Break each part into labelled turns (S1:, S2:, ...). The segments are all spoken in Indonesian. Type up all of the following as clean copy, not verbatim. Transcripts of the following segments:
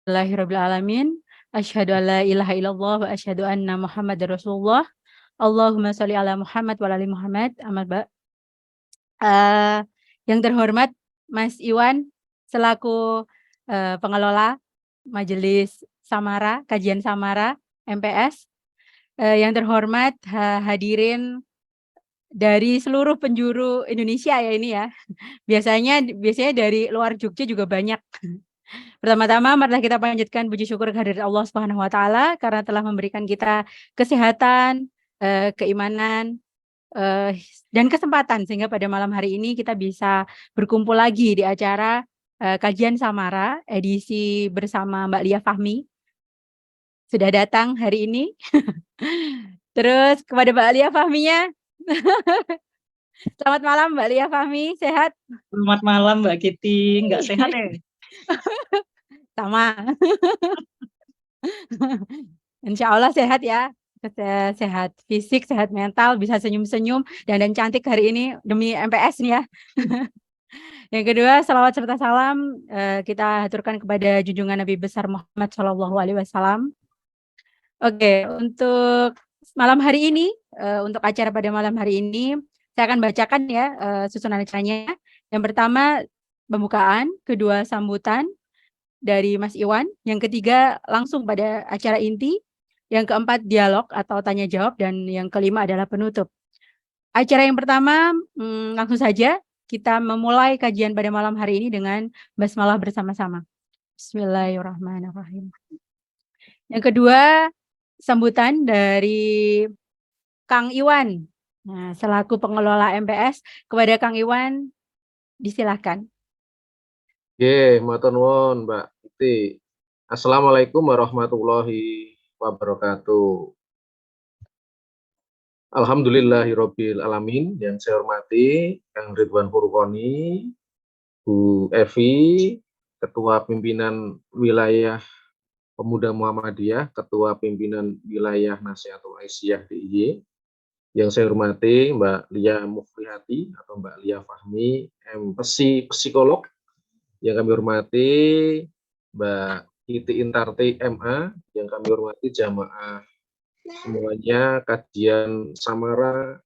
S1: Alhamdulillahirrabbilalamin. Asyhadu an la ilaha illallah wa asyhadu anna Muhammadar Rasulullah. Allahumma sholli ala Muhammad wa ala ali Muhammad. Yang terhormat Mas Iwan selaku pengelola Majelis Samara, Kajian Samara MPS. Yang terhormat hadirin dari seluruh penjuru Indonesia ya ini ya. Biasanya dari luar Jogja juga banyak. Pertama-tama marilah kita panjatkan puji syukur kehadirat Allah Subhanahu wa taala karena telah memberikan kita kesehatan, keimanan, dan kesempatan sehingga pada malam hari ini kita bisa berkumpul lagi di acara Kajian Samara edisi bersama Mbak Lia Fahmi. Sudah datang hari ini. Terus kepada Mbak Lia Fahminya. Selamat malam Mbak Lia Fahmi, sehat?
S2: Selamat malam Mbak Kiti, nggak sehat ya?
S1: Sama. Insya Allah sehat ya, sehat fisik, sehat mental, bisa senyum-senyum, dan cantik hari ini demi MPS nih ya. Yang kedua, salawat serta salam kita haturkan kepada junjungan Nabi besar Muhammad SAW. Oke, untuk malam hari ini, untuk acara pada malam hari ini, saya akan bacakan ya susunan acaranya. Yang pertama, pembukaan, kedua sambutan dari Mas Iwan, yang ketiga langsung pada acara inti, yang keempat dialog atau tanya jawab, dan yang kelima adalah penutup. Acara yang pertama langsung saja kita memulai kajian pada malam hari ini dengan basmalah bersama-sama. Bismillahirrahmanirrahim. Yang kedua sambutan dari Kang Iwan. Nah, selaku pengelola MPS, kepada Kang Iwan disilakan.
S3: Matur nuwun Mbak Kiti. Assalamualaikum warahmatullahi wabarakatuh. Alhamdulillahirabbil alamin. Yang saya hormati Kang Ridwan Furqoni, Bu Evi, Ketua Pimpinan Wilayah Pemuda Muhammadiyah, Ketua Pimpinan Wilayah Nasihatul Aisyah DIY. Yang saya hormati Mbak Lia Mufrihati atau Mbak Lia Fahmi, MPSI psikolog. Yang kami hormati Mbak Kiti Intarti MA, yang kami hormati jamaah semuanya, kajian Samara,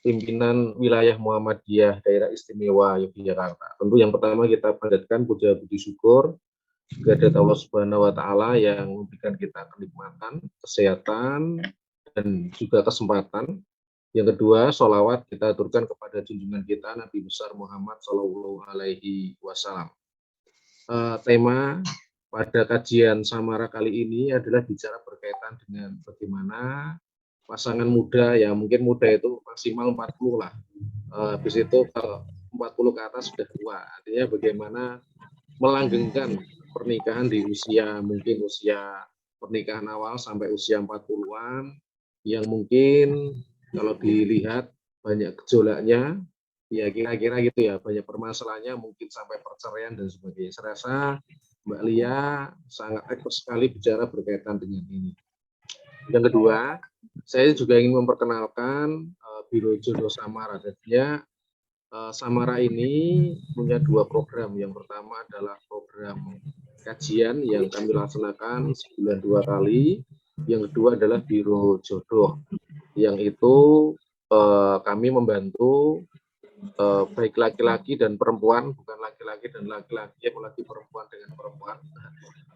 S3: pimpinan wilayah Muhammadiyah Daerah Istimewa Yogyakarta. Tentu yang pertama kita panjatkan puja puji syukur kepada Allah Subhanahu wa taala yang memberikan kita kenikmatan, kesehatan, dan juga kesempatan. Yang kedua, sholawat kita aturkan kepada junjungan kita Nabi besar Muhammad Shallallahu Alaihi Wasallam. Tema pada kajian Samara kali ini adalah bicara berkaitan dengan bagaimana pasangan muda, ya mungkin muda itu maksimal 40 lah. Habis itu kalau 40 ke atas sudah tua. Artinya bagaimana melanggengkan pernikahan di usia, mungkin usia pernikahan awal sampai usia 40-an, yang mungkin kalau dilihat banyak gejolaknya, ya kira-kira gitu ya, banyak permasalahannya, mungkin sampai perceraian dan sebagainya. Saya rasa Mbak Lia sangat ekspert sekali bicara berkaitan dengan ini. Yang kedua, saya juga ingin memperkenalkan Biro Jodoh Samara. Jadinya Samara ini punya dua program. Yang pertama adalah program kajian yang kami laksanakan sebulan 2 kali. Yang kedua adalah Biro Jodoh, yang itu kami membantu baik laki-laki dan perempuan, bukan laki-laki dan laki-laki, apalagi perempuan dengan perempuan,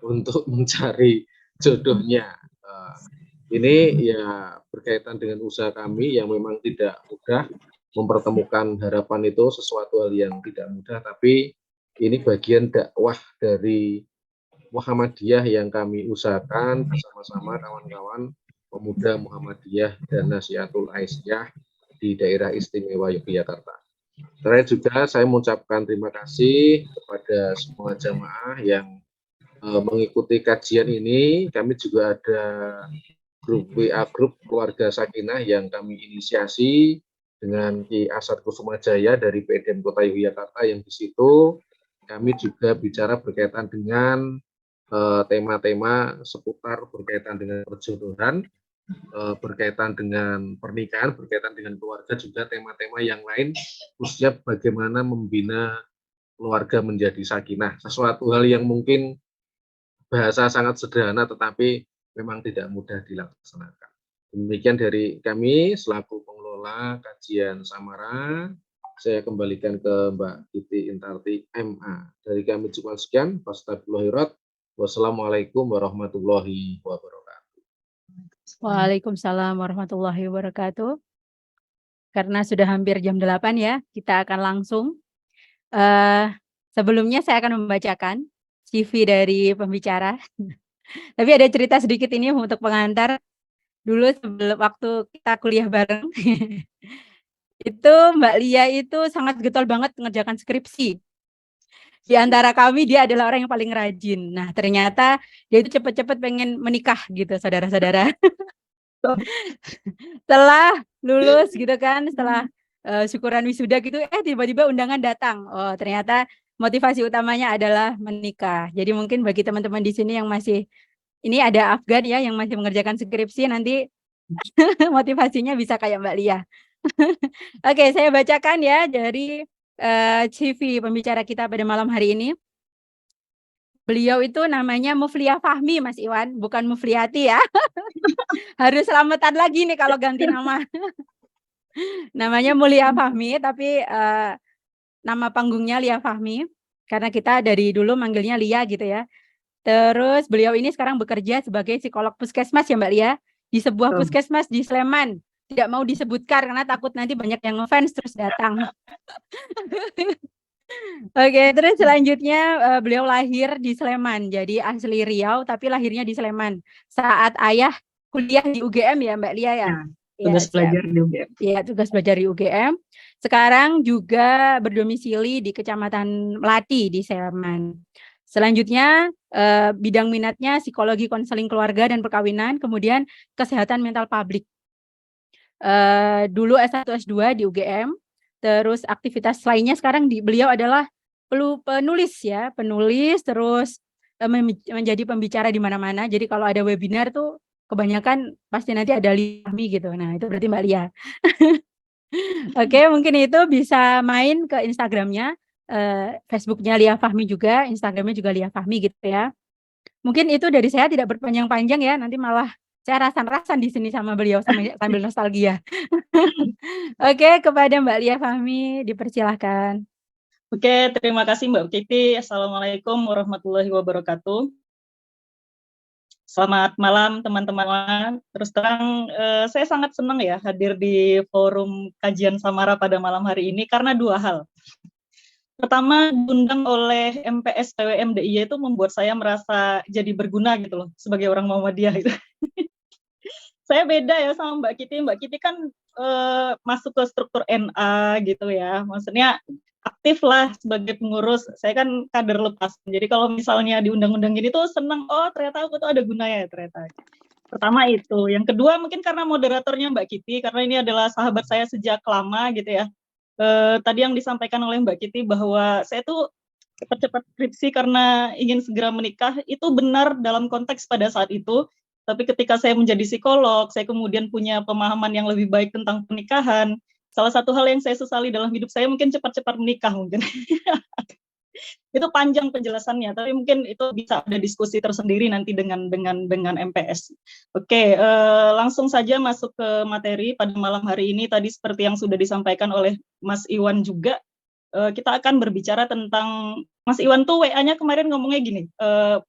S3: untuk mencari jodohnya. Ini ya berkaitan dengan usaha kami yang memang tidak mudah. Mempertemukan harapan itu sesuatu hal yang tidak mudah, tapi ini bagian dakwah dari Muhammadiyah yang kami usahakan bersama-sama kawan-kawan pemuda Muhammadiyah dan Nasihatul Aisyah di daerah istimewa Yogyakarta. Terakhir juga saya mengucapkan terima kasih kepada semua jamaah yang mengikuti kajian ini. Kami juga ada grup WA, grup Keluarga Sakinah yang kami inisiasi dengan Ki Asad Kusumajaya dari PDM Kota Yogyakarta, yang di situ kami juga bicara berkaitan dengan tema-tema seputar berkaitan dengan perjodohan, berkaitan dengan pernikahan, berkaitan dengan keluarga, juga tema-tema yang lain, khususnya bagaimana membina keluarga menjadi sakinah. Sesuatu hal yang mungkin bahasa sangat sederhana tetapi memang tidak mudah dilaksanakan. Demikian dari kami selaku pengelola kajian Samara. Saya kembalikan ke Mbak Titi Intarti MA. Dari kami cukup sekian. Wassalamualaikum warahmatullahi wabarakatuh.
S1: Waalaikumsalam warahmatullahi wabarakatuh. Karena sudah hampir jam 8 ya, kita akan langsung. Sebelumnya saya akan membacakan CV dari pembicara. Tapi ada cerita sedikit ini untuk pengantar. Dulu waktu kita kuliah bareng, itu Mbak Lia itu sangat getol banget mengerjakan skripsi. Di antara kami dia adalah orang yang paling rajin. Nah, ternyata dia itu cepat-cepat pengen menikah gitu, saudara-saudara. Setelah lulus gitu kan, setelah syukuran wisuda gitu, tiba-tiba undangan datang. Oh, ternyata motivasi utamanya adalah menikah. Jadi mungkin bagi teman-teman di sini yang masih, ini ada Afgan ya yang masih mengerjakan skripsi, nanti motivasinya bisa kayak Mbak Lia. Oke, saya bacakan ya dari CV pembicara kita pada malam hari ini. Beliau itu namanya Mufliah Fahmi, Mas Iwan, bukan Mufliati ya. Harus selamatan lagi nih kalau ganti nama. Namanya Mulia Fahmi, tapi nama panggungnya Lia Fahmi, karena kita dari dulu manggilnya Lia gitu ya. Terus beliau ini sekarang bekerja sebagai psikolog puskesmas ya Mbak Lia, di sebuah puskesmas di Sleman. Tidak mau disebutkan karena takut nanti banyak yang ngefans terus datang. Oke, terus selanjutnya beliau lahir di Sleman, jadi asli Riau tapi lahirnya di Sleman. Saat ayah kuliah di UGM ya Mbak Lia ya?
S2: Tugas belajar di UGM.
S1: Iya, tugas belajar di UGM. Sekarang juga berdomisili di Kecamatan Melati di Sleman. Selanjutnya bidang minatnya psikologi konseling keluarga dan perkawinan, kemudian kesehatan mental publik. Dulu S1 S2 di UGM. Terus aktivitas lainnya sekarang beliau adalah penulis ya, penulis terus menjadi pembicara di mana-mana. Jadi kalau ada webinar tuh kebanyakan pasti nanti ada Lia gitu. Nah, itu berarti Mbak Lia. Oke, mungkin itu bisa main ke Instagramnya, Facebooknya Lia Fahmi juga, Instagramnya juga Lia Fahmi gitu ya. Mungkin itu dari saya tidak berpanjang-panjang ya, nanti malah saya rasan-rasan di sini sama beliau sambil nostalgia. Oke, kepada Mbak Lia Fahmi dipersilahkan.
S2: Oke, terima kasih Mbak Titi. Assalamualaikum warahmatullahi wabarakatuh. Selamat malam teman-teman. Terus terang saya sangat senang ya hadir di forum kajian Samara pada malam hari ini karena dua hal. Pertama, diundang oleh MPS PWM DIY itu membuat saya merasa jadi berguna gitu loh sebagai orang Muhammadiyah gitu. Saya beda ya sama Mbak Kiti. Mbak Kiti kan masuk ke struktur NA gitu ya. Maksudnya aktif lah sebagai pengurus. Saya kan kader lepas. Jadi kalau misalnya diundang-undang gini tuh senang. Oh ternyata aku tuh ada gunanya ya ternyata. Pertama itu. Yang kedua mungkin karena moderatornya Mbak Kiti. Karena ini adalah sahabat saya sejak lama gitu ya. Tadi yang disampaikan oleh Mbak Kiti bahwa saya tuh cepat-cepat skripsi karena ingin segera menikah. Itu benar dalam konteks pada saat itu. Tapi ketika saya menjadi psikolog, saya kemudian punya pemahaman yang lebih baik tentang pernikahan. Salah satu hal yang saya sesali dalam hidup saya mungkin cepat-cepat menikah mungkin. Itu panjang penjelasannya, tapi mungkin itu bisa ada diskusi tersendiri nanti dengan MPS. Oke, langsung saja masuk ke materi pada malam hari ini. Tadi seperti yang sudah disampaikan oleh Mas Iwan juga, kita akan berbicara tentang, Mas Iwan tuh WA-nya kemarin ngomongnya gini,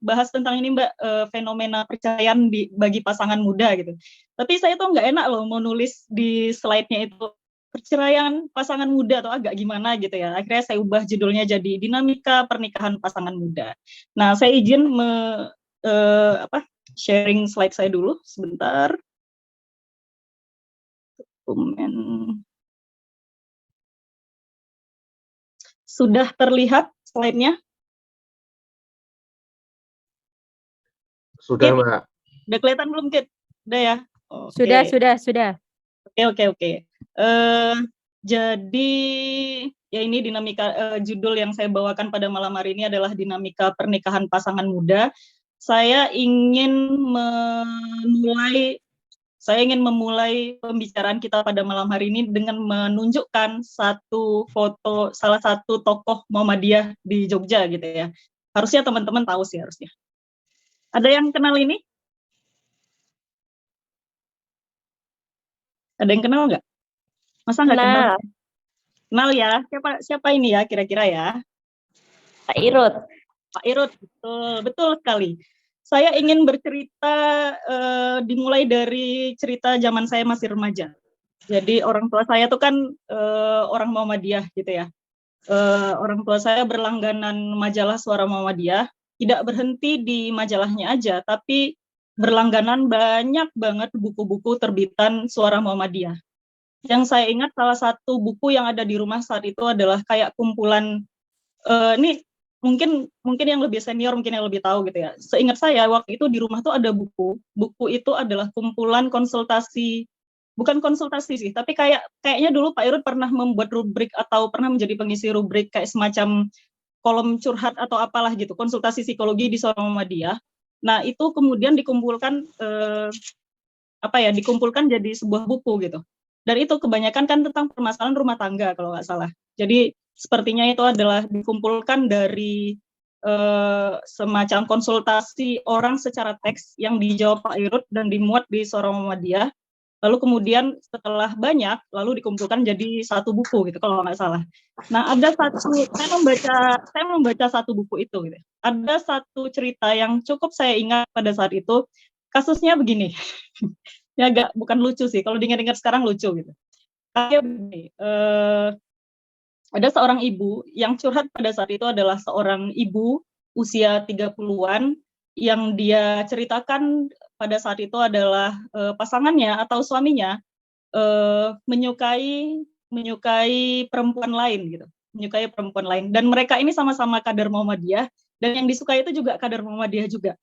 S2: bahas tentang ini Mbak, fenomena perceraian bagi pasangan muda gitu. Tapi saya tuh nggak enak loh mau nulis di slide-nya itu perceraian pasangan muda atau agak gimana gitu ya. Akhirnya saya ubah judulnya jadi dinamika pernikahan pasangan muda. Nah, saya izin sharing slide saya dulu sebentar. Dokumen. Sudah terlihat slide-nya?
S3: Sudah, Mbak.
S2: Udah kelihatan belum, Kit? Udah ya?
S1: Okay. Sudah.
S2: Oke. Jadi ya ini dinamika, judul yang saya bawakan pada malam hari ini adalah dinamika pernikahan pasangan muda. Saya ingin memulai pembicaraan kita pada malam hari ini dengan menunjukkan satu foto salah satu tokoh Muhammadiyah di Jogja gitu ya. Harusnya teman-teman tahu sih harusnya. Ada yang kenal ini? Ada yang kenal nggak? Masa nggak kenal?
S4: Kenal,
S2: Kenal ya. Siapa ini ya kira-kira ya?
S4: Pak Irut.
S2: Pak Irut, betul sekali. Saya ingin bercerita dimulai dari cerita zaman saya masih remaja. Jadi orang tua saya tuh kan orang Muhammadiyah gitu ya. Orang tua saya berlangganan majalah Suara Muhammadiyah, tidak berhenti di majalahnya aja, tapi berlangganan banyak banget buku-buku terbitan Suara Muhammadiyah. Yang saya ingat salah satu buku yang ada di rumah saat itu adalah kayak kumpulan ini mungkin yang lebih senior mungkin yang lebih tahu gitu ya. Seingat saya waktu itu di rumah tuh ada buku. Buku itu adalah kumpulan konsultasi, bukan konsultasi sih, tapi kayaknya dulu Pak Irut pernah membuat rubrik atau pernah menjadi pengisi rubrik kayak semacam kolom curhat atau apalah gitu, konsultasi psikologi di Suara Muhammadiyah. Nah, itu kemudian dikumpulkan dikumpulkan jadi sebuah buku gitu. Dan itu kebanyakan kan tentang permasalahan rumah tangga kalau nggak salah. Jadi sepertinya itu adalah dikumpulkan dari semacam konsultasi orang secara teks yang dijawab Pak Irut dan dimuat di Suara Muhammadiyah. Lalu kemudian setelah banyak, lalu dikumpulkan jadi satu buku gitu kalau nggak salah. Nah, saya membaca satu buku itu gitu. Ada satu cerita yang cukup saya ingat pada saat itu. Kasusnya begini. Ya agak bukan lucu sih, kalau diingat-ingat sekarang lucu gitu. Kayak begini, ada seorang ibu yang curhat pada saat itu adalah seorang ibu usia 30-an yang dia ceritakan pada saat itu adalah pasangannya atau suaminya menyukai perempuan lain gitu, menyukai perempuan lain, dan mereka ini sama-sama kader Muhammadiyah dan yang disukai itu juga kader Muhammadiyah juga.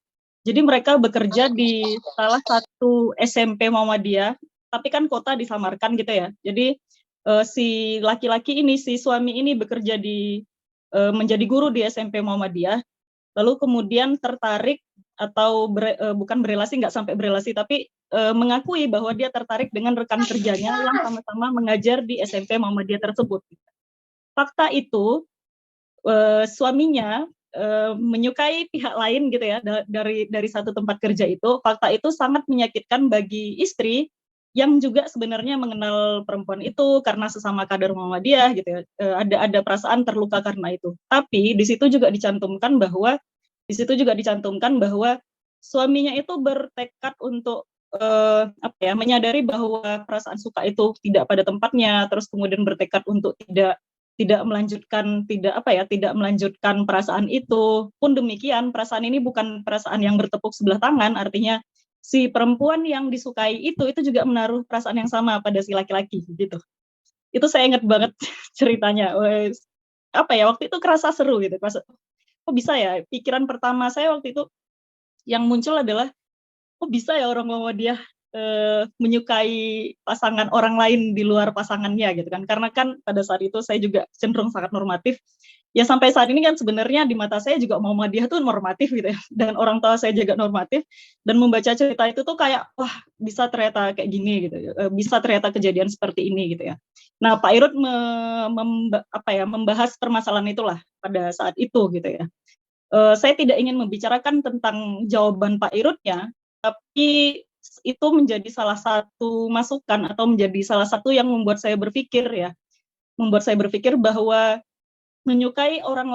S2: Jadi mereka bekerja di salah satu SMP Muhammadiyah, tapi kan kota disamarkan gitu ya. Jadi si laki-laki ini, si suami ini bekerja menjadi guru di SMP Muhammadiyah, lalu kemudian tertarik atau bukan berelasi, nggak sampai berelasi, tapi mengakui bahwa dia tertarik dengan rekan kerjanya yang sama-sama mengajar di SMP Muhammadiyah tersebut. Fakta itu suaminya menyukai pihak lain gitu ya dari satu tempat kerja itu. Fakta itu sangat menyakitkan bagi istri yang juga sebenarnya mengenal perempuan itu karena sesama kader Muhammadiyah gitu ya. Ada perasaan terluka karena itu. Tapi di situ juga dicantumkan bahwa suaminya itu bertekad untuk menyadari bahwa perasaan suka itu tidak pada tempatnya, terus kemudian bertekad untuk tidak melanjutkan perasaan itu. Pun demikian, perasaan ini bukan perasaan yang bertepuk sebelah tangan, artinya si perempuan yang disukai itu juga menaruh perasaan yang sama pada si laki-laki gitu. Itu saya ingat banget ceritanya. Waktu itu kerasa seru gitu. Kok bisa ya? Pikiran pertama saya waktu itu yang muncul adalah kok bisa ya orang Muhammadiyah menyukai pasangan orang lain di luar pasangannya gitu kan, karena kan pada saat itu saya juga cenderung sangat normatif ya, sampai saat ini kan sebenarnya di mata saya juga Muhammadiyah tuh normatif gitu ya, dan orang tua saya juga normatif, dan membaca cerita itu tuh kayak wah bisa ternyata kayak gini gitu, bisa ternyata kejadian seperti ini gitu ya. Nah, Pak Irut membahas permasalahan itulah pada saat itu gitu ya. Saya tidak ingin membicarakan tentang jawaban Pak Irutnya, tapi itu menjadi salah satu masukan atau menjadi salah satu yang membuat saya berpikir bahwa menyukai orang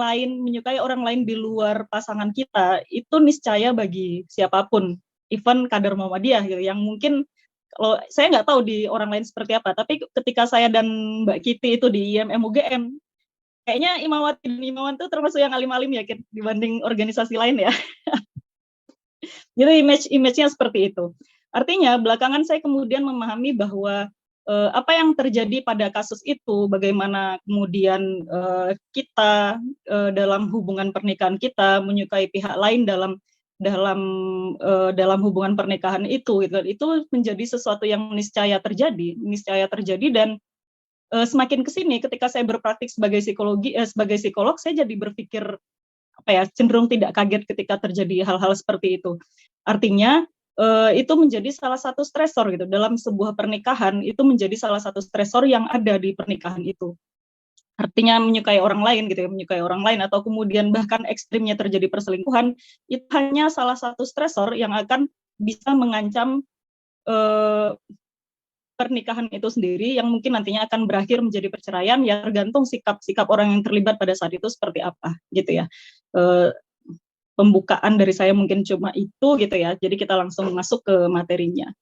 S2: lain di luar pasangan kita itu niscaya bagi siapapun, even kader Muhammadiyah gitu, yang mungkin kalau saya nggak tahu di orang lain seperti apa, tapi ketika saya dan Mbak Kiti itu di IMM UGM, kayaknya Imawati dan Imawan itu termasuk yang alim-alim ya dibanding organisasi lain ya. Jadi image-nya seperti itu. Artinya belakangan saya kemudian memahami bahwa apa yang terjadi pada kasus itu, bagaimana kemudian kita dalam hubungan pernikahan kita menyukai pihak lain dalam hubungan pernikahan itu menjadi sesuatu yang niscaya terjadi dan semakin kesini ketika saya berpraktik sebagai psikolog, saya jadi berpikir cenderung tidak kaget ketika terjadi hal-hal seperti itu. Artinya itu menjadi salah satu stresor gitu dalam sebuah pernikahan, itu menjadi salah satu stresor yang ada di pernikahan itu. artinya menyukai orang lain gitu ya, menyukai orang lain atau kemudian bahkan ekstrimnya terjadi perselingkuhan, itu hanya salah satu stresor yang akan bisa mengancam pernikahan itu sendiri yang mungkin nantinya akan berakhir menjadi perceraian, ya tergantung sikap orang yang terlibat pada saat itu seperti apa gitu ya. Pembukaan dari saya mungkin cuma itu gitu ya, jadi kita langsung masuk ke materinya.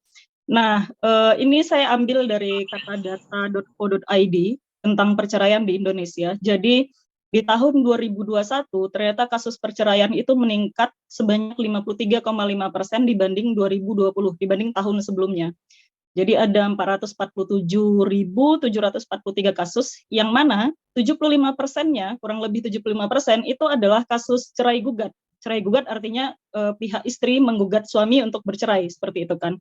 S2: Nah, ini saya ambil dari katadata.co.id tentang perceraian di Indonesia. Jadi di tahun 2021 ternyata kasus perceraian itu meningkat sebanyak 53,5% dibanding 2020, dibanding tahun sebelumnya. Jadi ada 447.743 kasus, yang mana 75%-nya, kurang lebih 75% itu adalah kasus cerai gugat. Cerai gugat artinya pihak istri menggugat suami untuk bercerai, seperti itu kan.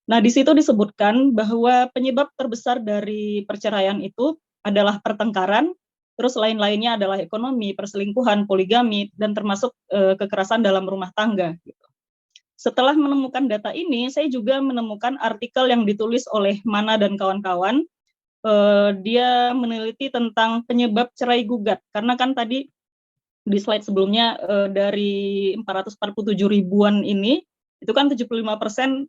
S2: Nah, di situ disebutkan bahwa penyebab terbesar dari perceraian itu adalah pertengkaran, terus lain-lainnya adalah ekonomi, perselingkuhan, poligami, dan termasuk kekerasan dalam rumah tangga. Gitu. Setelah menemukan data ini, saya juga menemukan artikel yang ditulis oleh Mana dan kawan-kawan. Dia meneliti tentang penyebab cerai gugat, karena kan tadi di slide sebelumnya dari 447 ribuan ini, itu kan 75%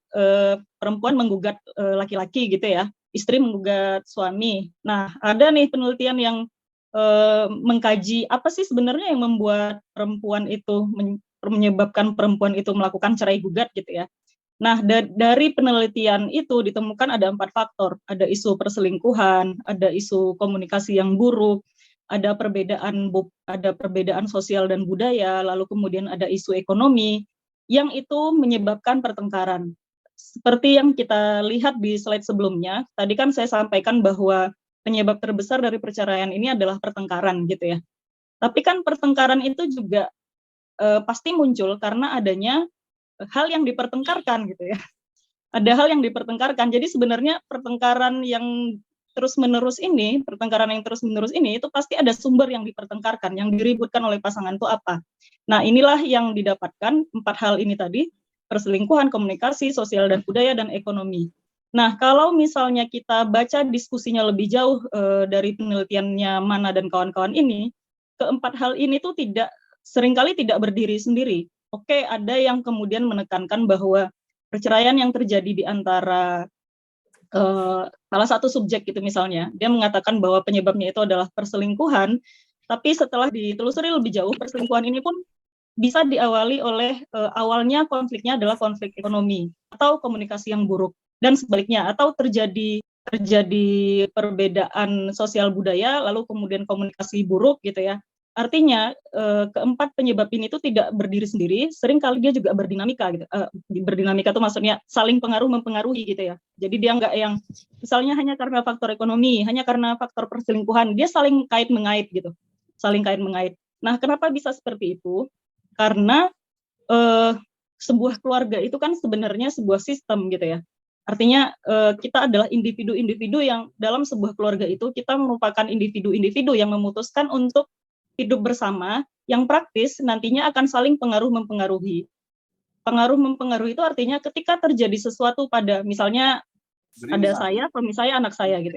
S2: perempuan menggugat laki-laki gitu ya, istri menggugat suami. Nah, ada nih penelitian yang mengkaji apa sih sebenarnya yang membuat perempuan itu menyebabkan perempuan itu melakukan cerai gugat gitu ya. Nah, dari penelitian itu ditemukan ada 4 faktor. Ada isu perselingkuhan, ada isu komunikasi yang buruk, ada perbedaan sosial dan budaya, lalu kemudian ada isu ekonomi, yang itu menyebabkan pertengkaran. Seperti yang kita lihat di slide sebelumnya, tadi kan saya sampaikan bahwa penyebab terbesar dari perceraian ini adalah pertengkaran gitu ya. Tapi kan pertengkaran itu juga pasti muncul karena adanya hal yang dipertengkarkan gitu ya. Ada hal yang dipertengkarkan. Jadi sebenarnya pertengkaran yang terus-menerus ini itu pasti ada sumber yang dipertengkarkan, yang diributkan oleh pasangan itu apa. Nah, inilah yang didapatkan 4 hal ini tadi, perselingkuhan, komunikasi, sosial dan budaya, dan ekonomi. Nah, kalau misalnya kita baca diskusinya lebih jauh dari penelitiannya Mana dan kawan-kawan ini, keempat hal ini tuh seringkali tidak berdiri sendiri. Oke, ada yang kemudian menekankan bahwa perceraian yang terjadi di antara salah satu subjek gitu misalnya, dia mengatakan bahwa penyebabnya itu adalah perselingkuhan, tapi setelah ditelusuri lebih jauh, perselingkuhan ini pun bisa diawali oleh awalnya konfliknya adalah konflik ekonomi atau komunikasi yang buruk, dan sebaliknya, atau terjadi perbedaan sosial budaya, lalu kemudian komunikasi buruk gitu ya. Artinya keempat penyebab ini itu tidak berdiri sendiri, seringkali dia juga berdinamika gitu. Berdinamika itu maksudnya saling mempengaruhi gitu ya. Jadi dia nggak yang misalnya hanya karena faktor ekonomi, hanya karena faktor perselingkuhan, dia saling kait-mengait gitu. Saling kait-mengait. Nah, kenapa bisa seperti itu? Karena sebuah keluarga itu kan sebenarnya sebuah sistem gitu ya. Artinya kita adalah individu-individu yang dalam sebuah keluarga itu kita merupakan individu-individu yang memutuskan untuk hidup bersama, yang praktis nantinya akan saling pengaruh-mempengaruhi. Pengaruh-mempengaruhi itu artinya ketika terjadi sesuatu pada, misalnya ada saya, suami saya, anak saya gitu.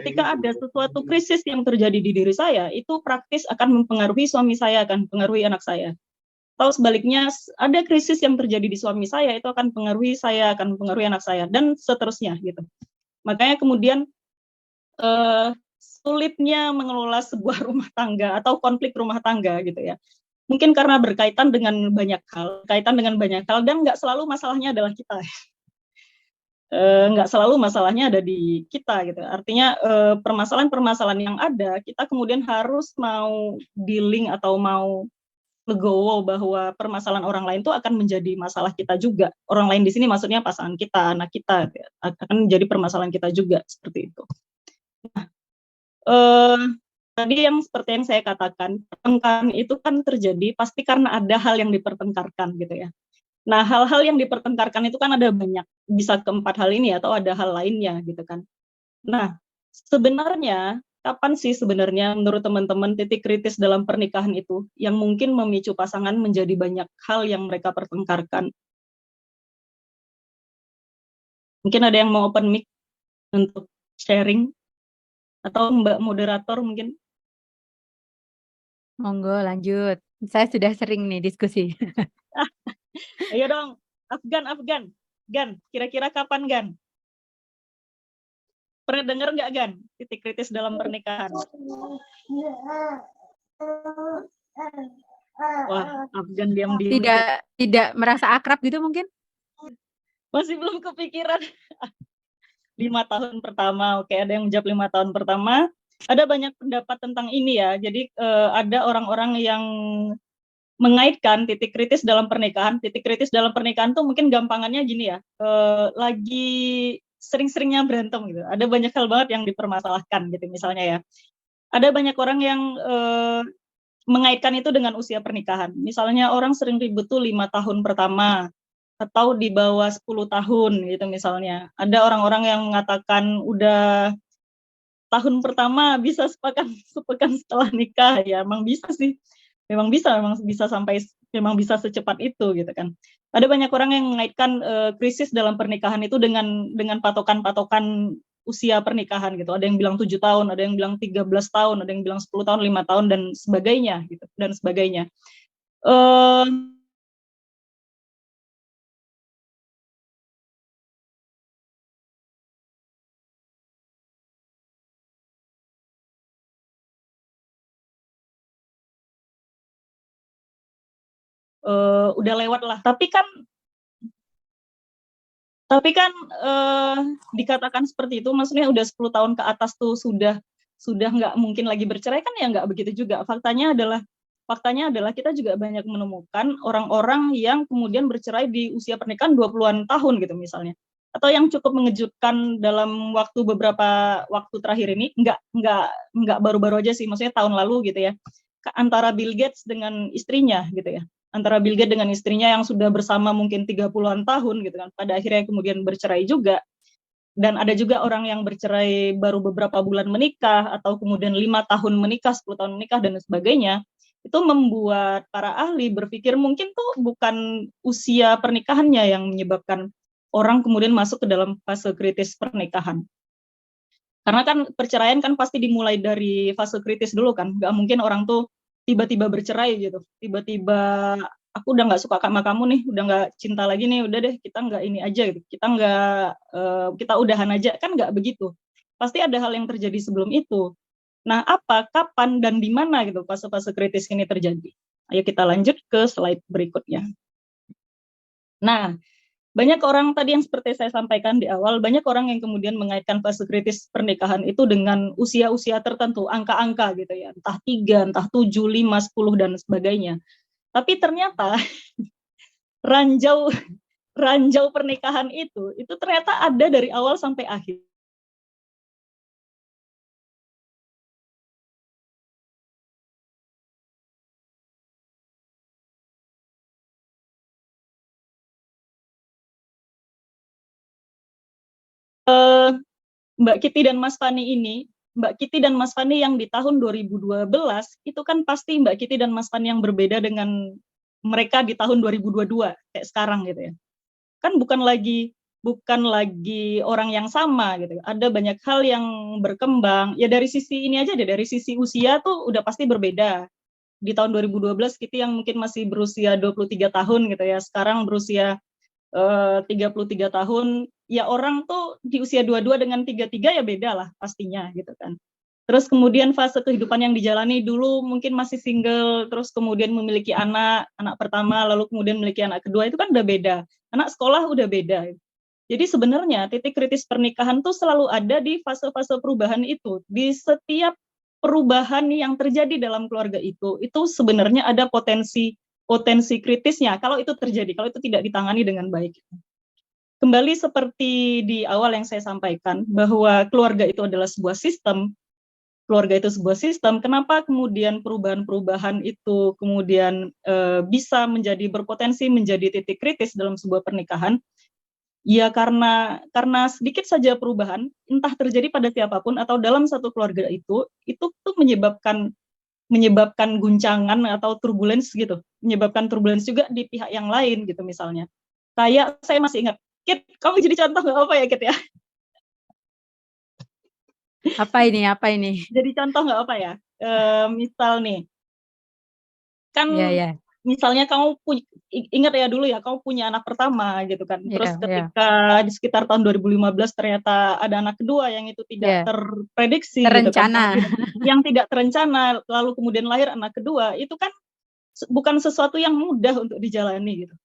S2: Ketika ada sesuatu krisis yang terjadi di diri saya, itu praktis akan mempengaruhi suami saya, akan mempengaruhi anak saya. Atau sebaliknya, ada krisis yang terjadi di suami saya, itu akan mempengaruhi saya, akan mempengaruhi anak saya, dan seterusnya gitu. Makanya kemudian sulitnya mengelola sebuah rumah tangga atau konflik rumah tangga gitu ya. Mungkin karena berkaitan dengan banyak hal, dan nggak selalu masalahnya adalah kita. Nggak selalu masalahnya ada di kita gitu. Artinya permasalahan-permasalahan yang ada, kita kemudian harus mau dealing atau mau legowo bahwa permasalahan orang lain itu akan menjadi masalah kita juga. Orang lain di sini maksudnya pasangan kita, anak kita, akan menjadi permasalahan kita juga, seperti itu. Nah, tadi yang seperti yang saya katakan, pertengkaran itu kan terjadi pasti karena ada hal yang dipertengkarkan gitu ya. Nah, hal-hal yang dipertengkarkan itu kan ada banyak, bisa keempat hal ini atau ada hal lainnya gitu kan. Nah, sebenarnya kapan sih sebenarnya menurut teman-teman titik kritis dalam pernikahan itu yang mungkin memicu pasangan menjadi banyak hal yang mereka pertengkarkan? Mungkin ada yang mau open mic untuk sharing? Atau Mbak moderator mungkin
S1: Monggo lanjut. Saya sudah sering nih diskusi.
S2: Ayo dong, Afgan. Gan, kira-kira kapan Gan? Pernah dengar nggak Gan, titik kritis dalam pernikahan? Wah, Afgan diam-diam.
S1: Tidak merasa akrab gitu mungkin?
S2: Masih belum kepikiran. 5 tahun pertama, oke, ada yang menjawab 5 tahun pertama. Ada banyak pendapat tentang ini ya. Jadi ada orang-orang yang mengaitkan titik kritis dalam pernikahan. Titik kritis dalam pernikahan tuh mungkin gampangannya gini ya, lagi sering-seringnya berantem gitu. Ada banyak hal banget yang dipermasalahkan gitu misalnya ya. Ada banyak orang yang mengaitkan itu dengan usia pernikahan. Misalnya orang sering ribut tuh 5 tahun pertama atau di bawah 10 tahun gitu misalnya. Ada orang-orang yang mengatakan udah tahun pertama bisa sepekan setelah nikah, ya memang bisa sih. Memang bisa sampai memang bisa secepat itu gitu kan. Ada banyak orang yang mengaitkan krisis dalam pernikahan itu dengan patokan-patokan usia pernikahan gitu. Ada yang bilang 7 tahun, ada yang bilang 13 tahun, ada yang bilang 10 tahun, 5 tahun dan sebagainya gitu dan sebagainya. Udah lewat lah. Tapi kan dikatakan seperti itu, maksudnya udah 10 tahun ke atas tuh sudah nggak mungkin lagi bercerai kan, ya nggak begitu juga. Faktanya adalah kita juga banyak menemukan orang-orang yang kemudian bercerai di usia pernikahan 20-an tahun gitu misalnya. Atau yang cukup mengejutkan dalam beberapa waktu terakhir ini, nggak baru-baru aja sih, maksudnya tahun lalu gitu ya, antara Bill Gates dengan istrinya gitu ya. Antara Bill Gates dengan istrinya yang sudah bersama mungkin 30-an tahun gitu kan, pada akhirnya kemudian bercerai juga. Dan ada juga orang yang bercerai baru beberapa bulan menikah, atau kemudian 5 tahun menikah, 10 tahun menikah, dan sebagainya. Itu membuat para ahli berpikir mungkin tuh bukan usia pernikahannya yang menyebabkan orang kemudian masuk ke dalam fase kritis pernikahan. Karena kan perceraian kan pasti dimulai dari fase kritis dulu kan, nggak mungkin orang tuh tiba-tiba bercerai gitu, tiba-tiba aku udah nggak suka sama kamu nih, udah nggak cinta lagi nih, udah deh kita nggak ini aja gitu, kita udahan aja, kan nggak begitu. Pasti ada hal yang terjadi sebelum itu. Nah, apa, kapan, dan di mana gitu fase-fase kritis ini terjadi? Ayo kita lanjut ke slide berikutnya. Nah, banyak orang tadi yang seperti saya sampaikan di awal, banyak orang yang kemudian mengaitkan fase kritis pernikahan itu dengan usia-usia tertentu, angka-angka gitu ya, entah 3, entah 7, 5, 10, dan sebagainya. Tapi ternyata ranjau pernikahan itu ternyata ada dari awal sampai akhir. Mbak Kitty dan Mas Fani yang di tahun 2012 itu kan pasti Mbak Kitty dan Mas Fani yang berbeda dengan mereka di tahun 2022 kayak sekarang gitu ya. Kan bukan lagi orang yang sama gitu. Ada banyak hal yang berkembang. Ya dari sisi ini aja deh, dari sisi usia tuh udah pasti berbeda. Di tahun 2012 Kitty yang mungkin masih berusia 23 tahun gitu ya, sekarang berusia 33 tahun, ya orang tuh di usia 22 dengan 33 ya beda lah pastinya gitu kan. Terus kemudian fase kehidupan yang dijalani dulu mungkin masih single, terus kemudian memiliki anak pertama, lalu kemudian memiliki anak kedua, itu kan udah beda. Anak sekolah udah beda. Jadi sebenarnya titik kritis pernikahan tuh selalu ada di fase-fase perubahan itu. Di setiap perubahan yang terjadi dalam keluarga itu sebenarnya ada potensi kritisnya kalau itu terjadi, kalau itu tidak ditangani dengan baik. Kembali seperti di awal yang saya sampaikan, bahwa keluarga itu adalah sebuah sistem, kenapa kemudian perubahan-perubahan itu kemudian bisa berpotensi menjadi titik kritis dalam sebuah pernikahan? Ya karena sedikit saja perubahan, entah terjadi pada siapapun atau dalam satu keluarga itu tuh menyebabkan guncangan atau turbulence gitu, menyebabkan turbulence juga di pihak yang lain gitu misalnya. Kayak saya masih ingat, Kit, kamu jadi contoh nggak apa ya Kit ya?
S1: Apa ini?
S2: Jadi contoh nggak apa ya? Misal nih, Kan
S1: Iya, iya.
S2: misalnya kamu ingat ya dulu ya, kamu punya anak pertama gitu kan. Terus
S1: Iya, iya.
S2: ketika di sekitar tahun 2015 ternyata ada anak kedua yang itu tidak
S1: Iya.
S2: terprediksi gitu kan,
S1: Terencana.
S2: yang tidak terencana, lalu kemudian lahir anak kedua, itu kan bukan sesuatu yang mudah untuk dijalani gitu.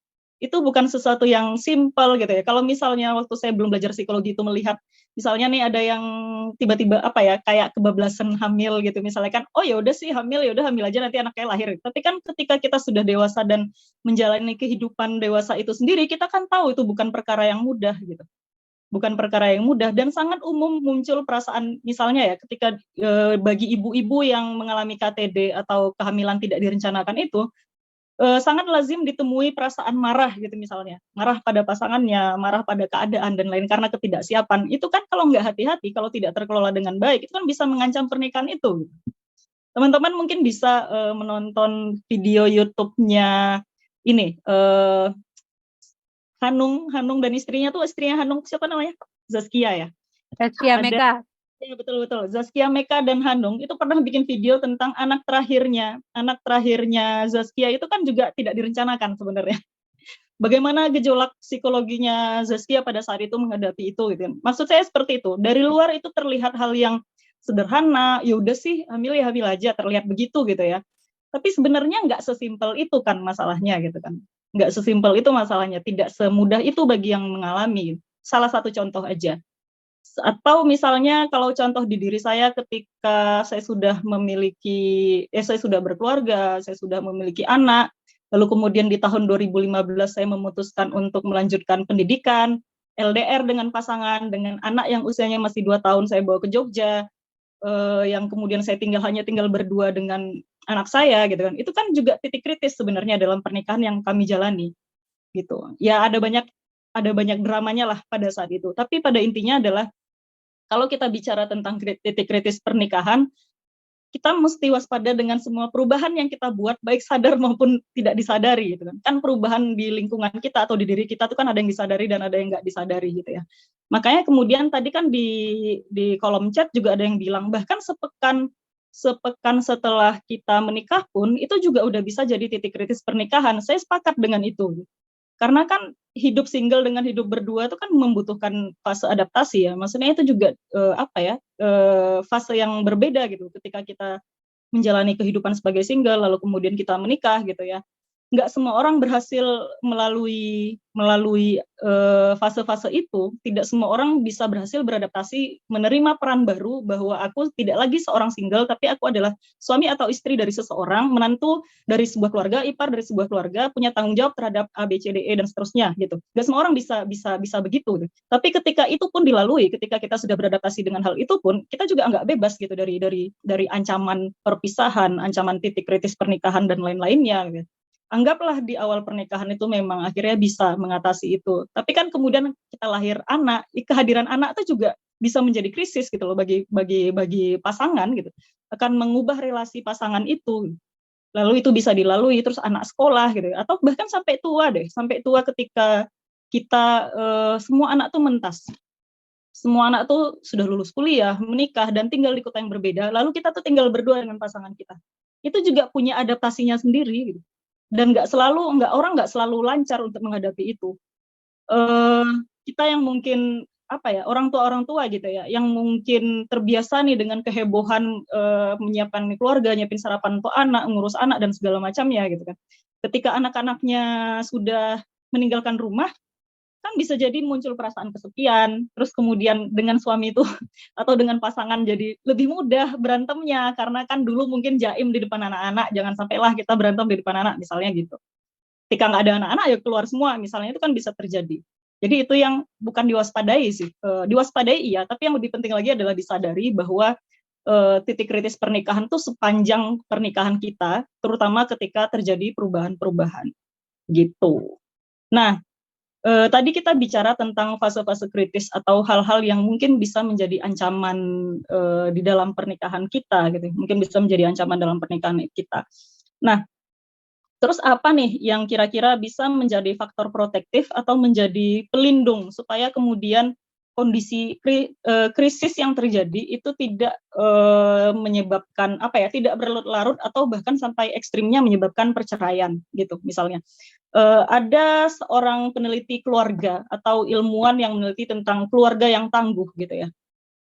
S2: Itu bukan sesuatu yang simpel gitu ya. Kalau misalnya waktu saya belum belajar psikologi itu melihat misalnya nih ada yang tiba-tiba apa ya kayak kebablasan hamil gitu misalnya kan, oh ya udah sih hamil, ya udah hamil aja nanti anaknya lahir. Tapi kan ketika kita sudah dewasa dan menjalani kehidupan dewasa itu sendiri, kita kan tahu itu bukan perkara yang mudah gitu. Bukan perkara yang mudah dan sangat umum muncul perasaan misalnya ya ketika bagi ibu-ibu yang mengalami KTD atau kehamilan tidak direncanakan itu sangat lazim ditemui perasaan marah gitu misalnya, marah pada pasangannya, marah pada keadaan dan lain karena ketidaksiapan. Itu kan kalau nggak hati-hati, kalau tidak terkelola dengan baik, itu kan bisa mengancam pernikahan itu. Teman-teman mungkin bisa menonton video YouTube-nya ini Hanung dan istrinya tuh istrinya Hanung siapa namanya? Zaskia ya.
S1: Zaskia
S2: Ada
S1: Meka.
S2: ya betul. Zaskia Meka dan Hanung itu pernah bikin video tentang anak terakhirnya. Anak terakhirnya Zaskia itu kan juga tidak direncanakan sebenarnya. Bagaimana gejolak psikologinya Zaskia pada saat itu menghadapi itu gitu. Maksud saya seperti itu. Dari luar itu terlihat hal yang sederhana, ya udah sih hamil ya hamil aja, terlihat begitu gitu ya. Tapi sebenarnya nggak sesimpel itu kan masalahnya gitu kan. Nggak sesimpel itu masalahnya, tidak semudah itu bagi yang mengalami. Salah satu contoh aja. Atau misalnya kalau contoh di diri saya ketika saya sudah saya sudah berkeluarga, saya sudah memiliki anak, lalu kemudian di tahun 2015 saya memutuskan untuk melanjutkan pendidikan, LDR dengan pasangan, dengan anak yang usianya masih 2 tahun saya bawa ke Jogja, yang kemudian saya hanya tinggal berdua dengan anak saya gitu kan. Itu kan juga titik kritis sebenarnya dalam pernikahan yang kami jalani gitu. Ya ada banyak dramanya lah pada saat itu. Tapi pada intinya adalah kalau kita bicara tentang titik kritis pernikahan, kita mesti waspada dengan semua perubahan yang kita buat, baik sadar maupun tidak disadari, gitu kan. Kan perubahan di lingkungan kita atau di diri kita itu kan ada yang disadari dan ada yang nggak disadari, gitu ya. Makanya kemudian tadi kan di kolom chat juga ada yang bilang, bahkan sepekan setelah kita menikah pun, itu juga udah bisa jadi titik kritis pernikahan. Saya sepakat dengan itu. Karena kan hidup single dengan hidup berdua itu kan membutuhkan fase adaptasi ya. Maksudnya itu juga fase yang berbeda gitu ketika kita menjalani kehidupan sebagai single lalu kemudian kita menikah gitu ya. Nggak semua orang berhasil melalui fase-fase itu. Tidak semua orang bisa berhasil beradaptasi menerima peran baru bahwa aku tidak lagi seorang single tapi aku adalah suami atau istri dari seseorang, menantu dari sebuah keluarga, ipar dari sebuah keluarga, punya tanggung jawab terhadap A, B, C, D, E dan seterusnya gitu. Nggak semua orang bisa begitu. Tapi ketika itu pun dilalui, ketika kita sudah beradaptasi dengan hal itu pun, kita juga nggak bebas gitu dari ancaman perpisahan, ancaman titik kritis pernikahan dan lain-lainnya. Gitu. Anggaplah di awal pernikahan itu memang akhirnya bisa mengatasi itu. Tapi kan kemudian kita lahir anak, kehadiran anak itu juga bisa menjadi krisis gitu loh bagi pasangan gitu. Akan mengubah relasi pasangan itu. Lalu itu bisa dilalui terus anak sekolah gitu atau bahkan sampai tua ketika kita semua anak tuh mentas. Semua anak tuh sudah lulus kuliah, menikah dan tinggal di kota yang berbeda, lalu kita tuh tinggal berdua dengan pasangan kita. Itu juga punya adaptasinya sendiri gitu. Dan orang nggak selalu lancar untuk menghadapi itu. Kita yang mungkin orang tua gitu ya, yang mungkin terbiasa nih dengan kehebohan menyiapkan keluarga, nyiapin sarapan untuk anak, ngurus anak dan segala macamnya gitu kan. Ketika anak-anaknya sudah meninggalkan rumah, kan bisa jadi muncul perasaan kesepian, terus kemudian dengan suami itu atau dengan pasangan jadi lebih mudah berantemnya, karena kan dulu mungkin jaim di depan anak-anak, jangan sampailah kita berantem di depan anak, misalnya gitu. Ketika nggak ada anak-anak, ya keluar semua, misalnya itu kan bisa terjadi. Jadi itu yang bukan diwaspadai sih, diwaspadai iya, tapi yang lebih penting lagi adalah disadari bahwa titik kritis pernikahan tuh sepanjang pernikahan kita, terutama ketika terjadi perubahan-perubahan, gitu. Nah, tadi kita bicara tentang fase-fase kritis atau hal-hal yang mungkin bisa menjadi ancaman di dalam pernikahan kita, gitu. Mungkin bisa menjadi ancaman dalam pernikahan kita. Nah, terus apa nih yang kira-kira bisa menjadi faktor protektif atau menjadi pelindung supaya kemudian kondisi krisis yang terjadi itu tidak menyebabkan tidak berlarut-larut atau bahkan sampai ekstrimnya menyebabkan perceraian gitu misalnya. Ada seorang peneliti keluarga atau ilmuwan yang meneliti tentang keluarga yang tangguh gitu ya.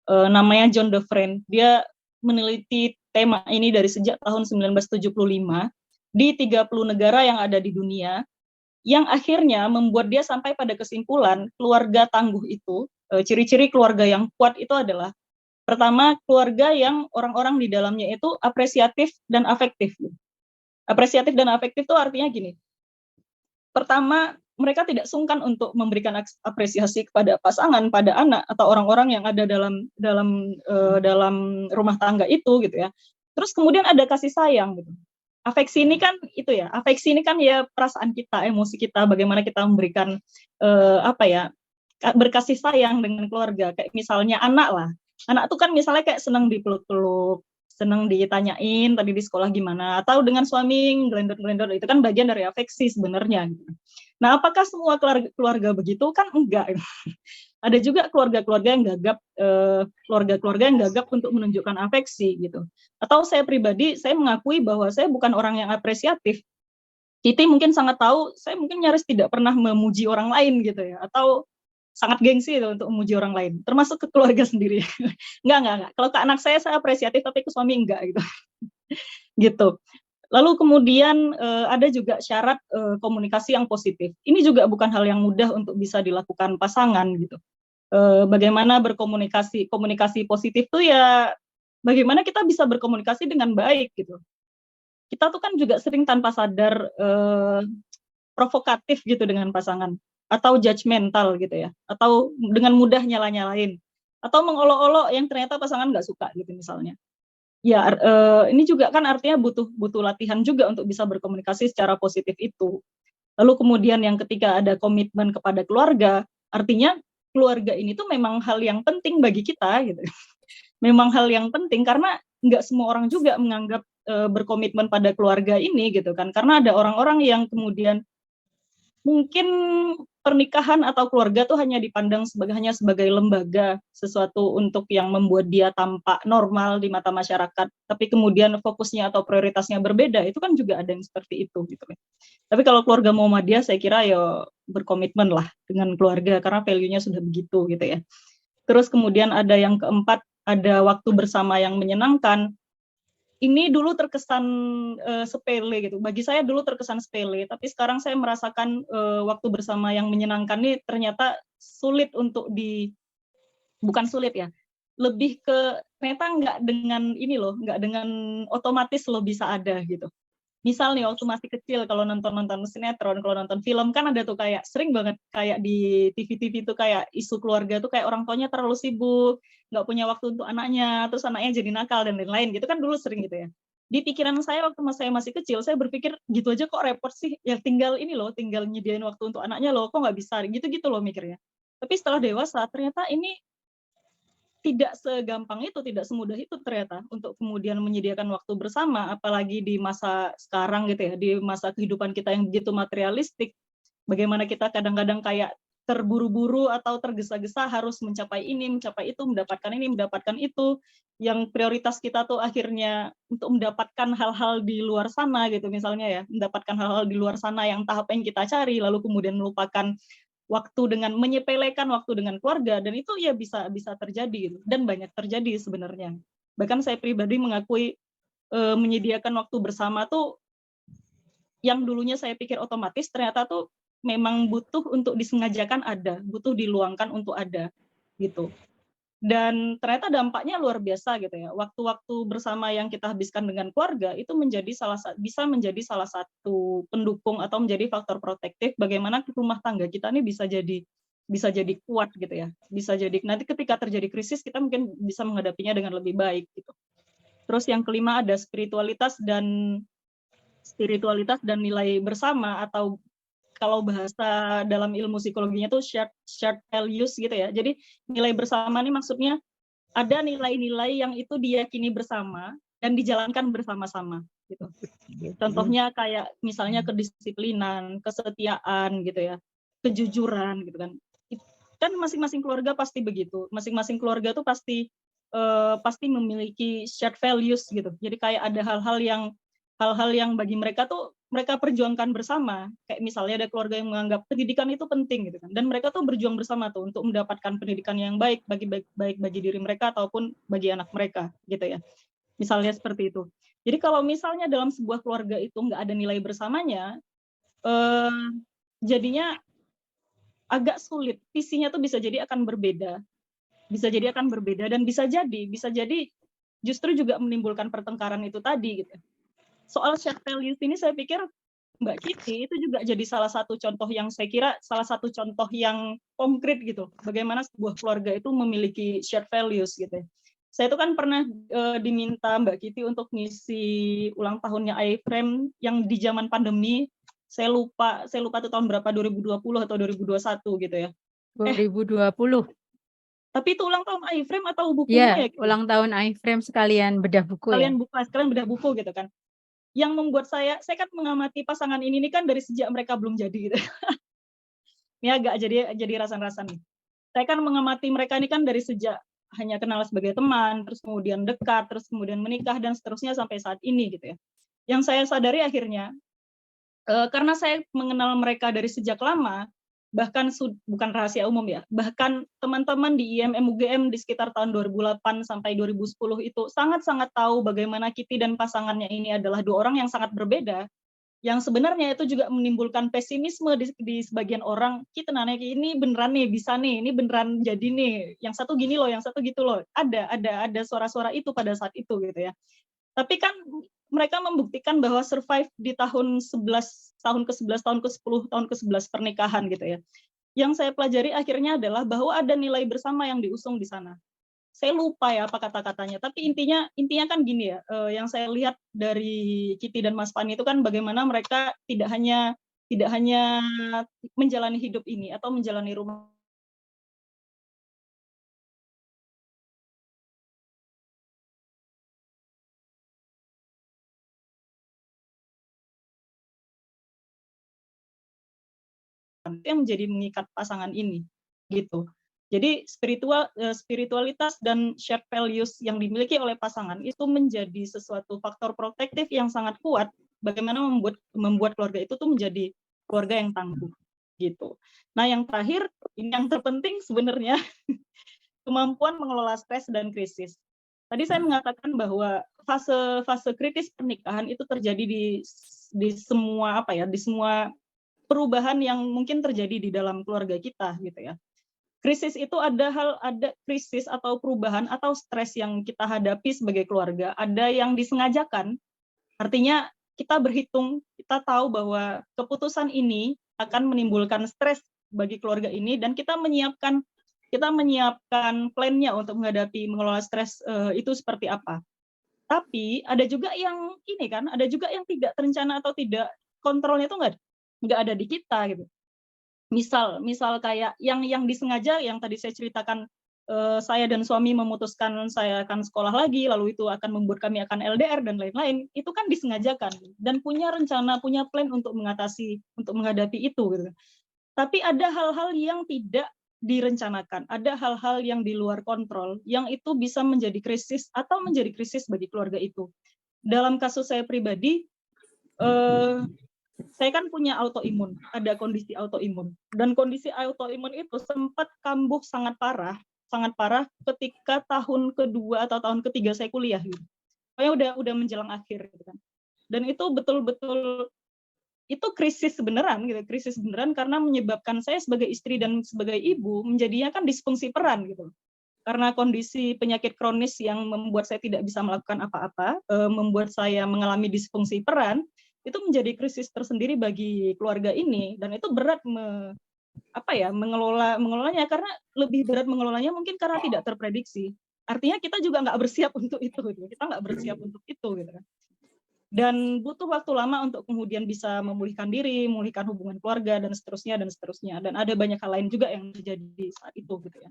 S2: Namanya John Dufresne. Dia meneliti tema ini dari sejak tahun 1975 di 30 negara yang ada di dunia, yang akhirnya membuat dia sampai pada kesimpulan keluarga tangguh itu, ciri-ciri keluarga yang kuat itu adalah pertama, keluarga yang orang-orang di dalamnya itu apresiatif dan afektif. Apresiatif dan afektif itu artinya gini. Pertama, mereka tidak sungkan untuk memberikan apresiasi kepada pasangan, pada anak atau orang-orang yang ada dalam rumah tangga itu gitu ya. Terus kemudian ada kasih sayang gitu. Afeksi ini kan ya perasaan kita, emosi kita, bagaimana kita memberikan berkasih sayang dengan keluarga. Kayak misalnya anak lah. Anak tuh kan misalnya kayak senang dipeluk-peluk, senang ditanyain tadi di sekolah gimana, atau dengan suami gelendor-gelendor, itu kan bagian dari afeksi sebenarnya. Nah, apakah semua keluarga begitu? Kan enggak. Ada juga keluarga-keluarga yang gagap, keluarga-keluarga yang gagap untuk menunjukkan afeksi gitu. Atau saya pribadi, saya mengakui bahwa saya bukan orang yang apresiatif. Titi mungkin sangat tahu, saya mungkin nyaris tidak pernah memuji orang lain gitu ya, atau sangat gengsi itu untuk memuji orang lain, termasuk ke keluarga sendiri. Enggak. Kalau ke anak saya apresiatif, tapi ke suami enggak gitu. Gitu. Lalu kemudian ada juga syarat komunikasi yang positif. Ini juga bukan hal yang mudah untuk bisa dilakukan pasangan gitu. Bagaimana komunikasi positif tuh ya bagaimana kita bisa berkomunikasi dengan baik gitu. Kita tuh kan juga sering tanpa sadar provokatif gitu dengan pasangan, atau judgmental gitu ya, atau dengan mudah nyala-nyalain, atau mengolok-olok yang ternyata pasangan nggak suka gitu misalnya. Ya, ini juga kan artinya butuh latihan juga untuk bisa berkomunikasi secara positif itu. Lalu kemudian yang ketiga ada komitmen kepada keluarga, artinya keluarga ini tuh memang hal yang penting bagi kita gitu. Memang hal yang penting karena nggak semua orang juga menganggap berkomitmen pada keluarga ini gitu kan. Karena ada orang-orang yang kemudian mungkin pernikahan atau keluarga tuh hanya dipandang hanya sebagai lembaga, sesuatu untuk yang membuat dia tampak normal di mata masyarakat, tapi kemudian fokusnya atau prioritasnya berbeda, itu kan juga ada yang seperti itu gitu. Tapi kalau keluarga Muhammadiyah saya kira ya berkomitmen lah dengan keluarga karena value-nya sudah begitu gitu ya. Terus kemudian ada yang keempat, ada waktu bersama yang menyenangkan. Ini dulu terkesan sepele gitu. Bagi saya dulu terkesan sepele, tapi sekarang saya merasakan waktu bersama yang menyenangkan ini ternyata sulit untuk bukan sulit ya, lebih ke ternyata nggak dengan otomatis lo bisa ada gitu. Misal nih waktu masih kecil kalau nonton sinetron, kalau nonton film kan ada tuh kayak sering banget kayak di TV-TV tuh kayak isu keluarga tuh kayak orang tuanya terlalu sibuk, nggak punya waktu untuk anaknya, terus anaknya jadi nakal dan lain-lain gitu kan dulu sering gitu ya. Di pikiran saya waktu saya masih kecil, saya berpikir gitu aja kok repot sih, ya tinggal nyediain waktu untuk anaknya loh, kok nggak bisa, gitu-gitu loh mikirnya. Tapi setelah dewasa ternyata ini tidak segampang itu, tidak semudah itu ternyata untuk kemudian menyediakan waktu bersama, apalagi di masa sekarang gitu ya, di masa kehidupan kita yang begitu materialistik, bagaimana kita kadang-kadang kayak terburu-buru atau tergesa-gesa harus mencapai ini, mencapai itu, mendapatkan ini, mendapatkan itu, yang prioritas kita tuh akhirnya untuk mendapatkan hal-hal di luar sana gitu misalnya ya, mendapatkan hal-hal di luar sana yang tahap yang kita cari, lalu kemudian melupakan waktu dengan menyepelekan waktu dengan keluarga, dan itu ya bisa terjadi gitu, dan banyak terjadi sebenarnya. Bahkan saya pribadi mengakui menyediakan waktu bersama tuh yang dulunya saya pikir otomatis ternyata tuh memang butuh untuk disengajakan ada, butuh diluangkan untuk ada gitu. Dan ternyata dampaknya luar biasa gitu ya. Waktu-waktu bersama yang kita habiskan dengan keluarga itu bisa menjadi salah satu pendukung atau menjadi faktor protektif bagaimana rumah tangga kita ini bisa jadi kuat gitu ya. Bisa jadi nanti ketika terjadi krisis kita mungkin bisa menghadapinya dengan lebih baik gitu. Terus yang kelima ada spiritualitas dan nilai bersama, atau kalau bahasa dalam ilmu psikologinya tuh shared values gitu ya. Jadi nilai bersama ini maksudnya ada nilai-nilai yang itu diyakini bersama dan dijalankan bersama-sama gitu. Contohnya kayak misalnya kedisiplinan, kesetiaan gitu ya, kejujuran gitu kan. kan masing-masing keluarga pasti begitu. Masing-masing keluarga tuh pasti memiliki shared values gitu. Jadi kayak ada hal-hal yang bagi mereka tuh mereka perjuangkan bersama. Kayak misalnya ada keluarga yang menganggap pendidikan itu penting gitu kan. Dan mereka tuh berjuang bersama tuh untuk mendapatkan pendidikan yang baik bagi diri mereka ataupun bagi anak mereka gitu ya. Misalnya seperti itu. Jadi kalau misalnya dalam sebuah keluarga itu nggak ada nilai bersamanya, jadinya agak sulit. Visinya tuh bisa jadi akan berbeda. Dan bisa jadi justru juga menimbulkan pertengkaran itu tadi gitu. Soal shared values ini saya pikir Mbak Kiti itu juga jadi salah satu contoh yang saya kira salah satu contoh yang konkret gitu. Bagaimana sebuah keluarga itu memiliki shared values gitu. Saya itu kan pernah diminta Mbak Kiti untuk ngisi ulang tahunnya iFrame yang di zaman pandemi. Saya lupa tuh tahun berapa, 2020 atau 2021 gitu ya.
S1: 2020.
S2: Tapi itu ulang tahun iFrame atau
S1: Iya,
S2: bukunya ya?
S1: ulang tahun iFrame sekalian bedah buku ya.
S2: Sekalian bedah buku gitu kan. Yang membuat saya kan mengamati pasangan ini kan dari sejak mereka belum jadi gitu. Ini agak jadi rasan-rasan nih. Saya kan mengamati mereka ini kan dari sejak hanya kenal sebagai teman, terus kemudian dekat, terus kemudian menikah dan seterusnya sampai saat ini gitu ya. Yang saya sadari akhirnya karena saya mengenal mereka dari sejak lama, bahkan bukan rahasia umum ya, bahkan teman-teman di IMM UGM di sekitar tahun 2008 sampai 2010 itu sangat-sangat tahu bagaimana Kiti dan pasangannya ini adalah dua orang yang sangat berbeda, yang sebenarnya itu juga menimbulkan pesimisme di sebagian orang. Kita nanya ini beneran nih bisa nih, ini beneran jadi nih, yang satu gini loh, yang satu gitu loh. Ada suara-suara itu pada saat itu gitu ya. Tapi kan mereka membuktikan bahwa survive di tahun ke-11, tahun ke-10, tahun ke-11 pernikahan gitu ya. Yang saya pelajari akhirnya adalah bahwa ada nilai bersama yang diusung di sana. Saya lupa ya apa kata-katanya, tapi intinya kan gini ya, yang saya lihat dari Kiti dan Mas Fani itu kan bagaimana mereka tidak hanya menjalani hidup ini atau menjalani rumah yang menjadi mengikat pasangan ini gitu. Jadi spiritualitas dan shared values yang dimiliki oleh pasangan itu menjadi sesuatu faktor protektif yang sangat kuat bagaimana membuat keluarga itu tuh menjadi keluarga yang tangguh gitu. Nah, yang terakhir ini yang terpenting sebenarnya kemampuan mengelola stres dan krisis. Tadi saya mengatakan bahwa fase kritis pernikahan itu terjadi di semua di semua perubahan yang mungkin terjadi di dalam keluarga kita gitu ya. Krisis itu ada krisis atau perubahan atau stres yang kita hadapi sebagai keluarga, ada yang disengajakan. Artinya kita berhitung, kita tahu bahwa keputusan ini akan menimbulkan stres bagi keluarga ini dan kita menyiapkan plan-nya untuk mengelola stres itu seperti apa. Tapi ada juga yang ada juga yang tidak terencana atau tidak kontrolnya itu nggak ada di kita gitu. Misal kayak yang disengaja yang tadi saya ceritakan, saya dan suami memutuskan saya akan sekolah lagi, lalu itu akan membuat kami akan LDR dan lain-lain, itu kan disengajakan dan punya rencana, punya plan untuk menghadapi itu gitu. Tapi ada hal-hal yang tidak direncanakan, ada hal-hal yang di luar kontrol, yang itu bisa menjadi krisis atau menjadi krisis bagi keluarga itu. Dalam kasus saya pribadi, saya kan punya autoimun, ada kondisi autoimun. Dan kondisi autoimun itu sempat kambuh sangat parah ketika tahun kedua atau tahun ketiga saya kuliah gitu. Pokoknya udah menjelang akhir gitu kan. Dan itu betul-betul itu krisis beneran karena menyebabkan saya sebagai istri dan sebagai ibu menjadinya kan disfungsi peran gitu. Karena kondisi penyakit kronis yang membuat saya tidak bisa melakukan apa-apa, membuat saya mengalami disfungsi peran, itu menjadi krisis tersendiri bagi keluarga ini dan itu berat mengelolanya karena lebih berat mengelolanya mungkin karena tidak terprediksi. Artinya kita juga nggak bersiap untuk itu gitu. Kita nggak bersiap untuk itu gitu kan. Dan butuh waktu lama untuk kemudian bisa memulihkan diri, memulihkan hubungan keluarga dan seterusnya dan ada banyak hal lain juga yang terjadi saat itu gitu ya.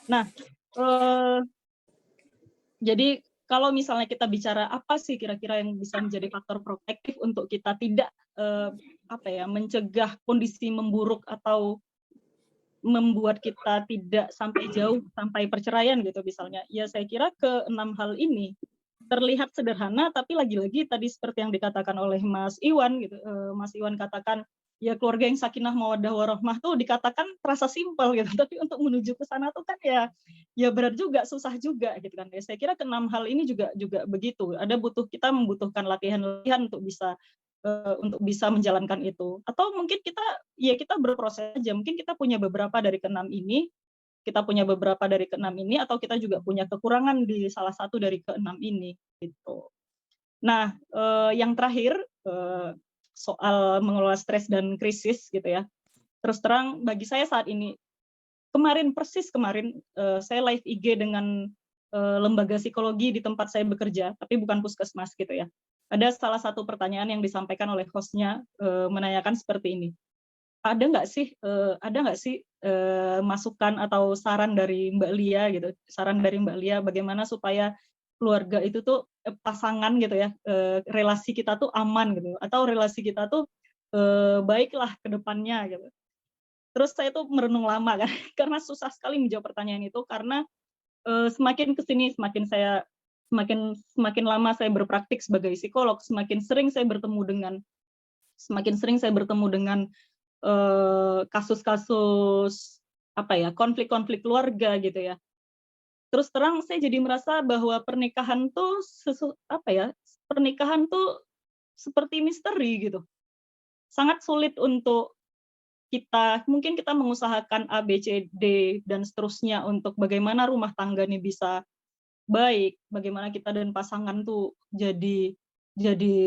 S2: Nah, jadi kalau misalnya kita bicara apa sih kira-kira yang bisa menjadi faktor protektif untuk kita tidak mencegah kondisi memburuk atau membuat kita tidak sampai jauh sampai perceraian gitu misalnya. Ya saya kira ke-6 hal ini terlihat sederhana, tapi lagi-lagi tadi seperti yang dikatakan oleh Mas Iwan gitu, Mas Iwan katakan ya keluarga yang sakinah mawaddah warahmah tuh dikatakan terasa simpel gitu, tapi untuk menuju ke sana tuh kan ya berat juga, susah juga gitu kan. Ya saya kira ke-6 hal ini juga begitu. Kita membutuhkan latihan-latihan untuk bisa menjalankan itu. Atau mungkin kita berproses aja. Mungkin kita punya beberapa dari ke-6 ini, atau kita juga punya kekurangan di salah satu dari ke-6 ini gitu. Nah, yang terakhir soal mengelola stres dan krisis gitu ya. Terus terang bagi saya saat ini, kemarin saya live IG dengan lembaga psikologi di tempat saya bekerja, tapi bukan puskesmas gitu ya. Ada salah satu pertanyaan yang disampaikan oleh hostnya menanyakan seperti ini. Ada nggak sih masukan atau saran dari Mbak Lia gitu, bagaimana supaya keluarga itu tuh pasangan gitu ya, relasi kita tuh aman gitu, atau relasi kita tuh baiklah ke depannya gitu. Terus saya tuh merenung lama kan, karena susah sekali menjawab pertanyaan itu karena semakin kesini semakin lama saya berpraktik sebagai psikolog, semakin sering saya bertemu dengan kasus-kasus konflik-konflik keluarga gitu ya. Terus terang saya jadi merasa bahwa pernikahan tuh seperti misteri gitu. Sangat sulit untuk mungkin kita mengusahakan A, B, C, D dan seterusnya untuk bagaimana rumah tangga ini bisa baik, bagaimana kita dan pasangan tuh jadi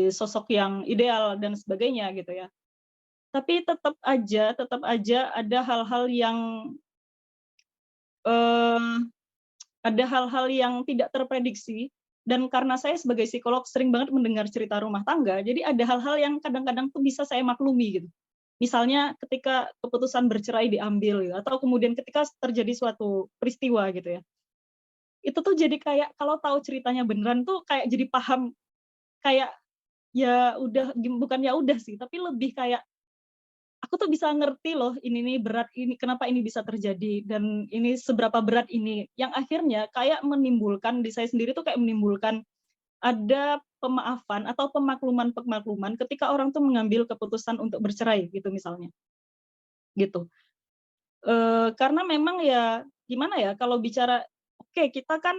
S2: sosok yang ideal dan sebagainya gitu ya. Tapi tetap aja ada hal-hal yang tidak terprediksi, dan karena saya sebagai psikolog sering banget mendengar cerita rumah tangga, jadi ada hal-hal yang kadang-kadang tuh bisa saya maklumi gitu. Misalnya ketika keputusan bercerai diambil gitu, atau kemudian ketika terjadi suatu peristiwa gitu ya. Itu tuh jadi kayak kalau tahu ceritanya beneran tuh kayak jadi paham, kayak ya udah, bukan ya udah sih, tapi lebih kayak aku tuh bisa ngerti loh ini nih berat, ini kenapa ini bisa terjadi dan ini seberapa berat ini, yang akhirnya kayak menimbulkan di saya sendiri tuh kayak menimbulkan ada pemaafan atau pemakluman ketika orang tuh mengambil keputusan untuk bercerai gitu misalnya. Gitu. Karena memang ya gimana ya kalau bicara kita kan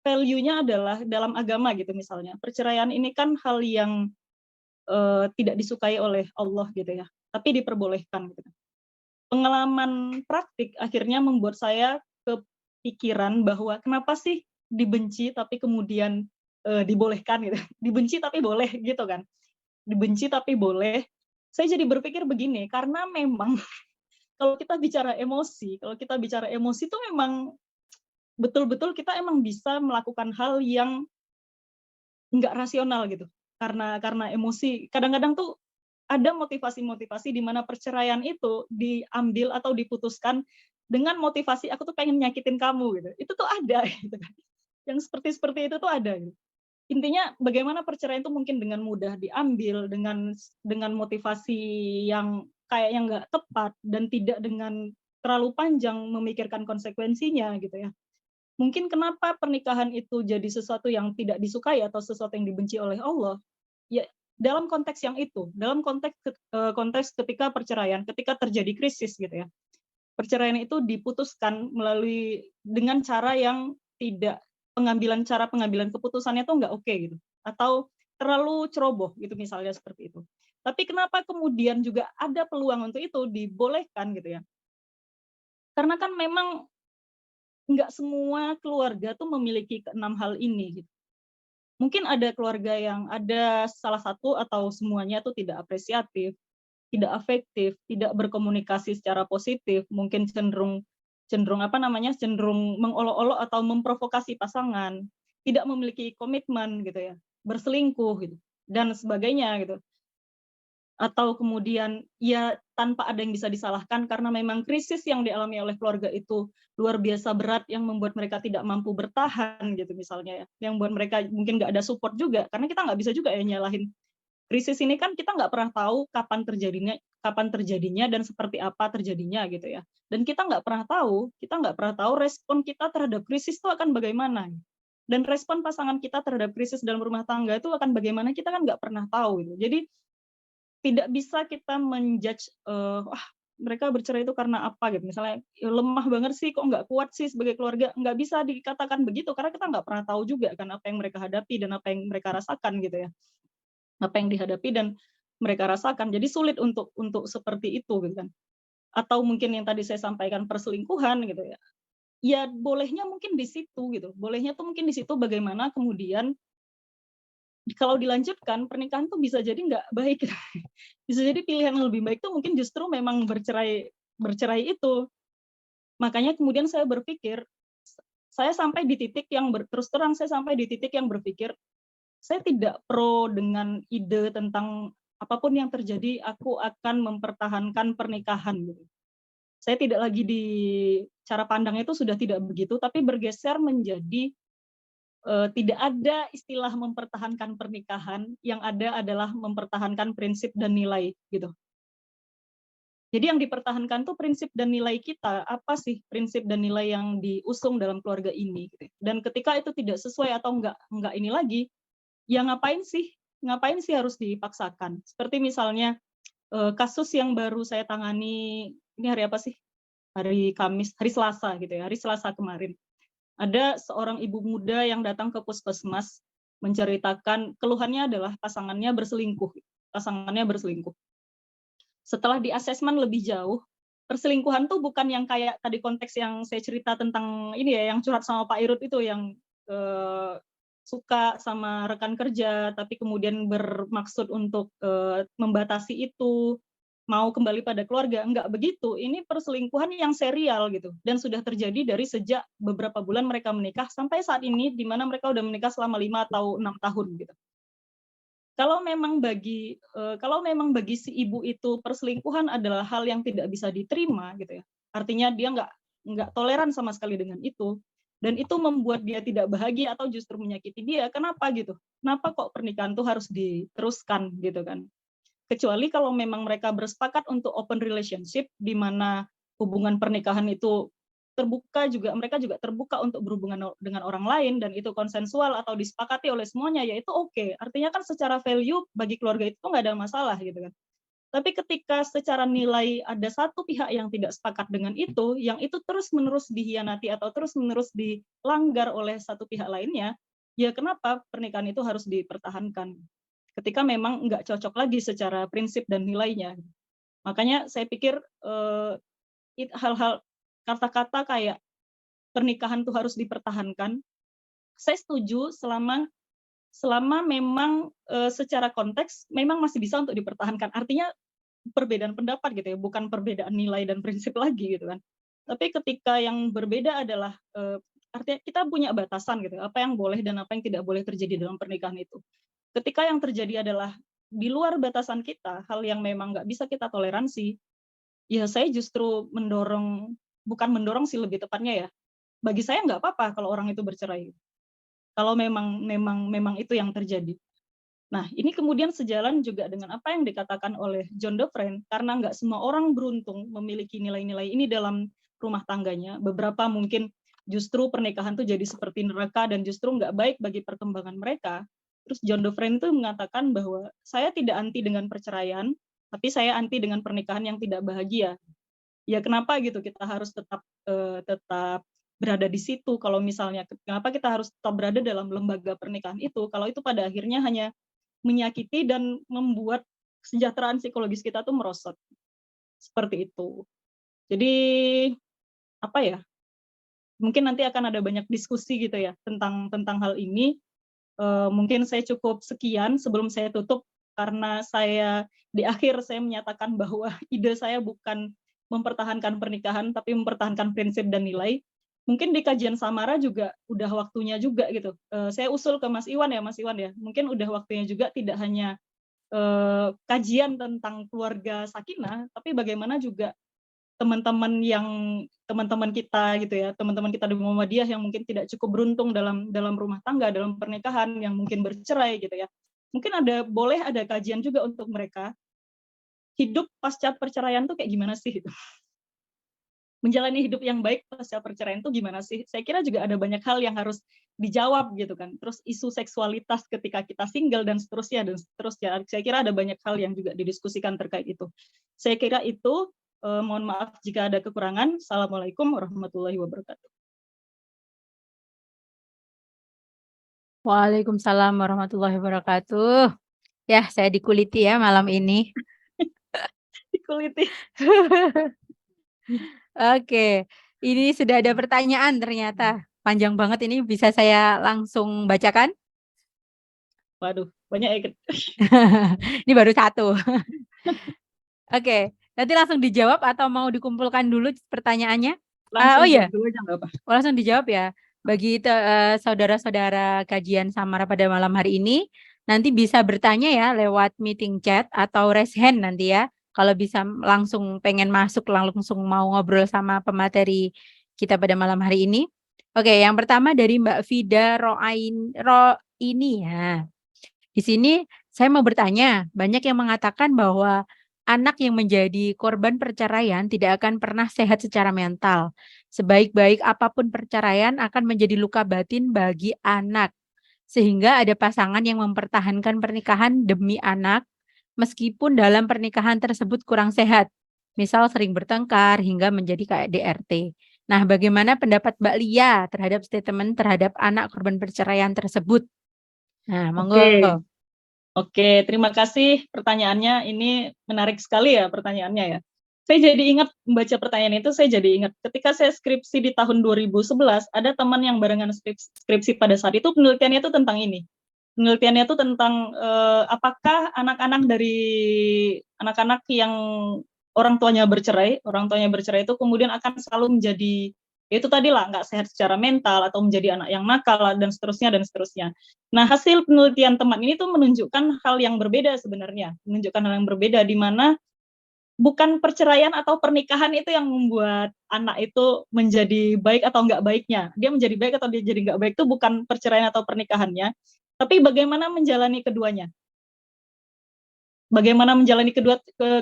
S2: value-nya adalah dalam agama gitu misalnya. Perceraian ini kan hal yang tidak disukai oleh Allah gitu ya, tapi diperbolehkan gitu. Pengalaman praktik akhirnya membuat saya kepikiran bahwa kenapa sih dibenci tapi kemudian dibolehkan gitu. Dibenci tapi boleh gitu kan. Dibenci tapi boleh. Saya jadi berpikir begini, karena memang kalau kita bicara emosi itu memang betul-betul kita emang bisa melakukan hal yang nggak rasional gitu. Karena emosi, kadang-kadang tuh ada motivasi-motivasi di mana perceraian itu diambil atau diputuskan dengan motivasi aku tuh pengen nyakitin kamu gitu. Itu tuh ada gitu kan. Yang seperti itu tuh ada gitu. Intinya bagaimana perceraian itu mungkin dengan mudah diambil dengan motivasi yang kayaknya nggak tepat dan tidak dengan terlalu panjang memikirkan konsekuensinya gitu ya. Mungkin kenapa pernikahan itu jadi sesuatu yang tidak disukai atau sesuatu yang dibenci oleh Allah, ya dalam konteks yang itu, dalam konteks ketika perceraian, ketika terjadi krisis gitu ya. Perceraian itu diputuskan dengan cara yang tidak, cara pengambilan keputusannya tuh nggak oke gitu, atau terlalu ceroboh gitu misalnya seperti itu. Tapi kenapa kemudian juga ada peluang untuk itu dibolehkan gitu ya? Karena kan memang nggak semua keluarga tuh memiliki ke-6 hal ini gitu. Mungkin ada keluarga yang ada salah satu atau semuanya tuh tidak apresiatif, tidak afektif, tidak berkomunikasi secara positif, mungkin cenderung mengolok-olok atau memprovokasi pasangan, tidak memiliki komitmen gitu ya, berselingkuh gitu dan sebagainya gitu. Atau kemudian ya tanpa ada yang bisa disalahkan karena memang krisis yang dialami oleh keluarga itu luar biasa berat yang membuat mereka tidak mampu bertahan gitu misalnya ya, yang membuat mereka mungkin nggak ada support juga, karena kita nggak bisa juga ya nyalahin Krisis ini kan kita nggak pernah tahu kapan terjadinya dan seperti apa terjadinya gitu ya. Dan kita nggak pernah tahu respon kita terhadap krisis itu akan bagaimana. Dan respon pasangan kita terhadap krisis dalam rumah tangga itu akan bagaimana, kita kan nggak pernah tahu gitu. Jadi tidak bisa kita menjudge, mereka bercerai itu karena apa gitu. Misalnya lemah banget sih, kok nggak kuat sih sebagai keluarga. Nggak bisa dikatakan begitu karena kita nggak pernah tahu juga kan apa yang mereka hadapi dan apa yang mereka rasakan gitu ya. Apa yang dihadapi dan mereka rasakan. Jadi sulit untuk seperti itu gitu kan. Atau mungkin yang tadi saya sampaikan perselingkuhan gitu ya. Ya bolehnya mungkin di situ gitu. Bolehnya tuh mungkin di situ bagaimana kemudian kalau dilanjutkan pernikahan tuh bisa jadi nggak baik. Bisa jadi pilihan yang lebih baik tuh mungkin justru memang bercerai itu. Makanya kemudian saya berpikir, saya sampai di titik yang terus terang saya sampai di titik yang berpikir, saya tidak pro dengan ide tentang apapun yang terjadi, aku akan mempertahankan pernikahan gitu. Saya tidak lagi di cara pandang itu sudah tidak begitu, tapi bergeser menjadi tidak ada istilah mempertahankan pernikahan, yang ada adalah mempertahankan prinsip dan nilai gitu. Jadi yang dipertahankan tuh prinsip dan nilai kita, apa sih prinsip dan nilai yang diusung dalam keluarga ini gitu. Dan ketika itu tidak sesuai atau enggak ini lagi, ya ngapain sih harus dipaksakan. Seperti misalnya kasus yang baru saya tangani, ini hari apa sih? Hari Selasa gitu ya, hari Selasa kemarin. Ada seorang ibu muda yang datang ke puskesmas menceritakan keluhannya adalah pasangannya berselingkuh. Setelah di asesmen lebih jauh, perselingkuhan tuh bukan yang kayak tadi konteks yang saya cerita tentang ini ya, yang curhat sama Pak Irut itu, yang suka sama rekan kerja, tapi kemudian bermaksud untuk membatasi itu, mau kembali pada keluarga. Enggak begitu, ini perselingkuhan yang serial gitu, dan sudah terjadi dari sejak beberapa bulan mereka menikah, sampai saat ini, di mana mereka udah menikah selama 5 atau 6 tahun gitu. Kalau memang bagi si ibu itu perselingkuhan adalah hal yang tidak bisa diterima gitu ya, artinya dia nggak toleran sama sekali dengan itu, dan itu membuat dia tidak bahagia atau justru menyakiti dia, kenapa gitu? Kenapa kok pernikahan tuh harus diteruskan gitu kan? Kecuali kalau memang mereka bersepakat untuk open relationship, di mana hubungan pernikahan itu mereka juga terbuka untuk berhubungan dengan orang lain, dan itu konsensual atau disepakati oleh semuanya, ya itu oke. Artinya kan secara value bagi keluarga itu nggak ada masalah gitu kan. Tapi ketika secara nilai ada satu pihak yang tidak sepakat dengan itu, yang itu terus-menerus dihianati atau terus-menerus dilanggar oleh satu pihak lainnya, ya kenapa pernikahan itu harus dipertahankan? Ketika memang nggak cocok lagi secara prinsip dan nilainya. Makanya saya pikir hal-hal kata-kata kayak pernikahan tuh harus dipertahankan, saya setuju selama memang secara konteks memang masih bisa untuk dipertahankan. Artinya perbedaan pendapat gitu ya, bukan perbedaan nilai dan prinsip lagi gitu kan. Tapi ketika yang berbeda adalah artinya kita punya batasan gitu, apa yang boleh dan apa yang tidak boleh terjadi dalam pernikahan itu. Ketika yang terjadi adalah di luar batasan kita, hal yang memang nggak bisa kita toleransi, ya saya justru bukan mendorong sih lebih tepatnya ya, bagi saya nggak apa-apa kalau orang itu bercerai. Kalau memang itu yang terjadi. Nah, ini kemudian sejalan juga dengan apa yang dikatakan oleh John Dufresne, karena nggak semua orang beruntung memiliki nilai-nilai ini dalam rumah tangganya. Beberapa mungkin justru pernikahan tuh jadi seperti neraka dan justru nggak baik bagi perkembangan mereka. Terus John Dufresne itu mengatakan bahwa saya tidak anti dengan perceraian, tapi saya anti dengan pernikahan yang tidak bahagia. Ya kenapa gitu kita harus tetap berada di situ, kalau misalnya kenapa kita harus tetap berada dalam lembaga pernikahan itu, kalau itu pada akhirnya hanya menyakiti dan membuat kesejahteraan psikologis kita tuh merosot. Seperti itu. Jadi apa ya? Mungkin nanti akan ada banyak diskusi gitu ya tentang hal ini. Mungkin saya cukup sekian sebelum saya tutup, karena di akhir saya menyatakan bahwa ide saya bukan mempertahankan pernikahan, tapi mempertahankan prinsip dan nilai. Mungkin di kajian Samara juga udah waktunya juga gitu. Saya usul ke Mas Iwan ya. Mungkin udah waktunya juga tidak hanya kajian tentang keluarga sakinah, tapi bagaimana juga teman-teman kita gitu ya, teman-teman kita di Muhammadiyah yang mungkin tidak cukup beruntung dalam rumah tangga, dalam pernikahan, yang mungkin bercerai gitu ya. mungkin boleh ada kajian juga untuk mereka, hidup pasca perceraian tuh kayak gimana sih gitu. Menjalani hidup yang baik pasca perceraian tuh gimana sih? Saya kira juga ada banyak hal yang harus dijawab gitu kan. Terus isu seksualitas ketika kita single dan seterusnya dan seterusnya. Saya kira ada banyak hal yang juga didiskusikan terkait itu. Saya kira itu, mohon maaf jika ada kekurangan. Assalamualaikum warahmatullahi wabarakatuh.
S1: Waalaikumsalam warahmatullahi wabarakatuh. Ya, saya dikuliti ya malam ini.
S2: Dikuliti.
S1: Oke, ini sudah ada pertanyaan ternyata. Panjang banget ini, bisa saya langsung bacakan?
S2: Waduh, banyak ya.
S1: Ini baru satu. Oke, nanti langsung dijawab atau mau dikumpulkan dulu pertanyaannya?
S2: Langsung
S1: Oh iya,
S2: jawab dulu aja nggak apa.
S1: langsung dijawab ya. Bagi saudara-saudara kajian Samara pada malam hari ini, nanti bisa bertanya ya lewat meeting chat atau raise hand nanti ya. Kalau bisa langsung pengen masuk, langsung mau ngobrol sama pemateri kita pada malam hari ini. Oke, yang pertama dari Mbak Vida Roini ya. Di sini saya mau bertanya, banyak yang mengatakan bahwa anak yang menjadi korban perceraian tidak akan pernah sehat secara mental. Sebaik-baik apapun perceraian akan menjadi luka batin bagi anak. Sehingga ada pasangan yang mempertahankan pernikahan demi anak, meskipun dalam pernikahan tersebut kurang sehat. Misal sering bertengkar hingga menjadi KDRT. Nah, bagaimana pendapat Mbak Lia terhadap statement terhadap anak korban perceraian tersebut? Nah, monggo.
S2: Oke, terima kasih pertanyaannya. Ini menarik sekali ya pertanyaannya ya. Saya jadi ingat membaca pertanyaan itu, saya jadi ingat ketika saya skripsi di tahun 2011, ada teman yang barengan skripsi pada saat itu, penelitiannya itu tentang ini. Penelitiannya itu tentang apakah anak-anak yang orang tuanya bercerai itu kemudian akan selalu menjadi, ya itu tadi lah, nggak sehat secara mental atau menjadi anak yang nakal dan seterusnya dan seterusnya. Nah, hasil penelitian teman ini tuh menunjukkan hal yang berbeda sebenarnya, di mana bukan perceraian atau pernikahan itu yang membuat anak itu menjadi baik atau enggak baiknya. Dia menjadi baik atau dia jadi enggak baik itu bukan perceraian atau pernikahannya, tapi bagaimana menjalani keduanya. Bagaimana menjalani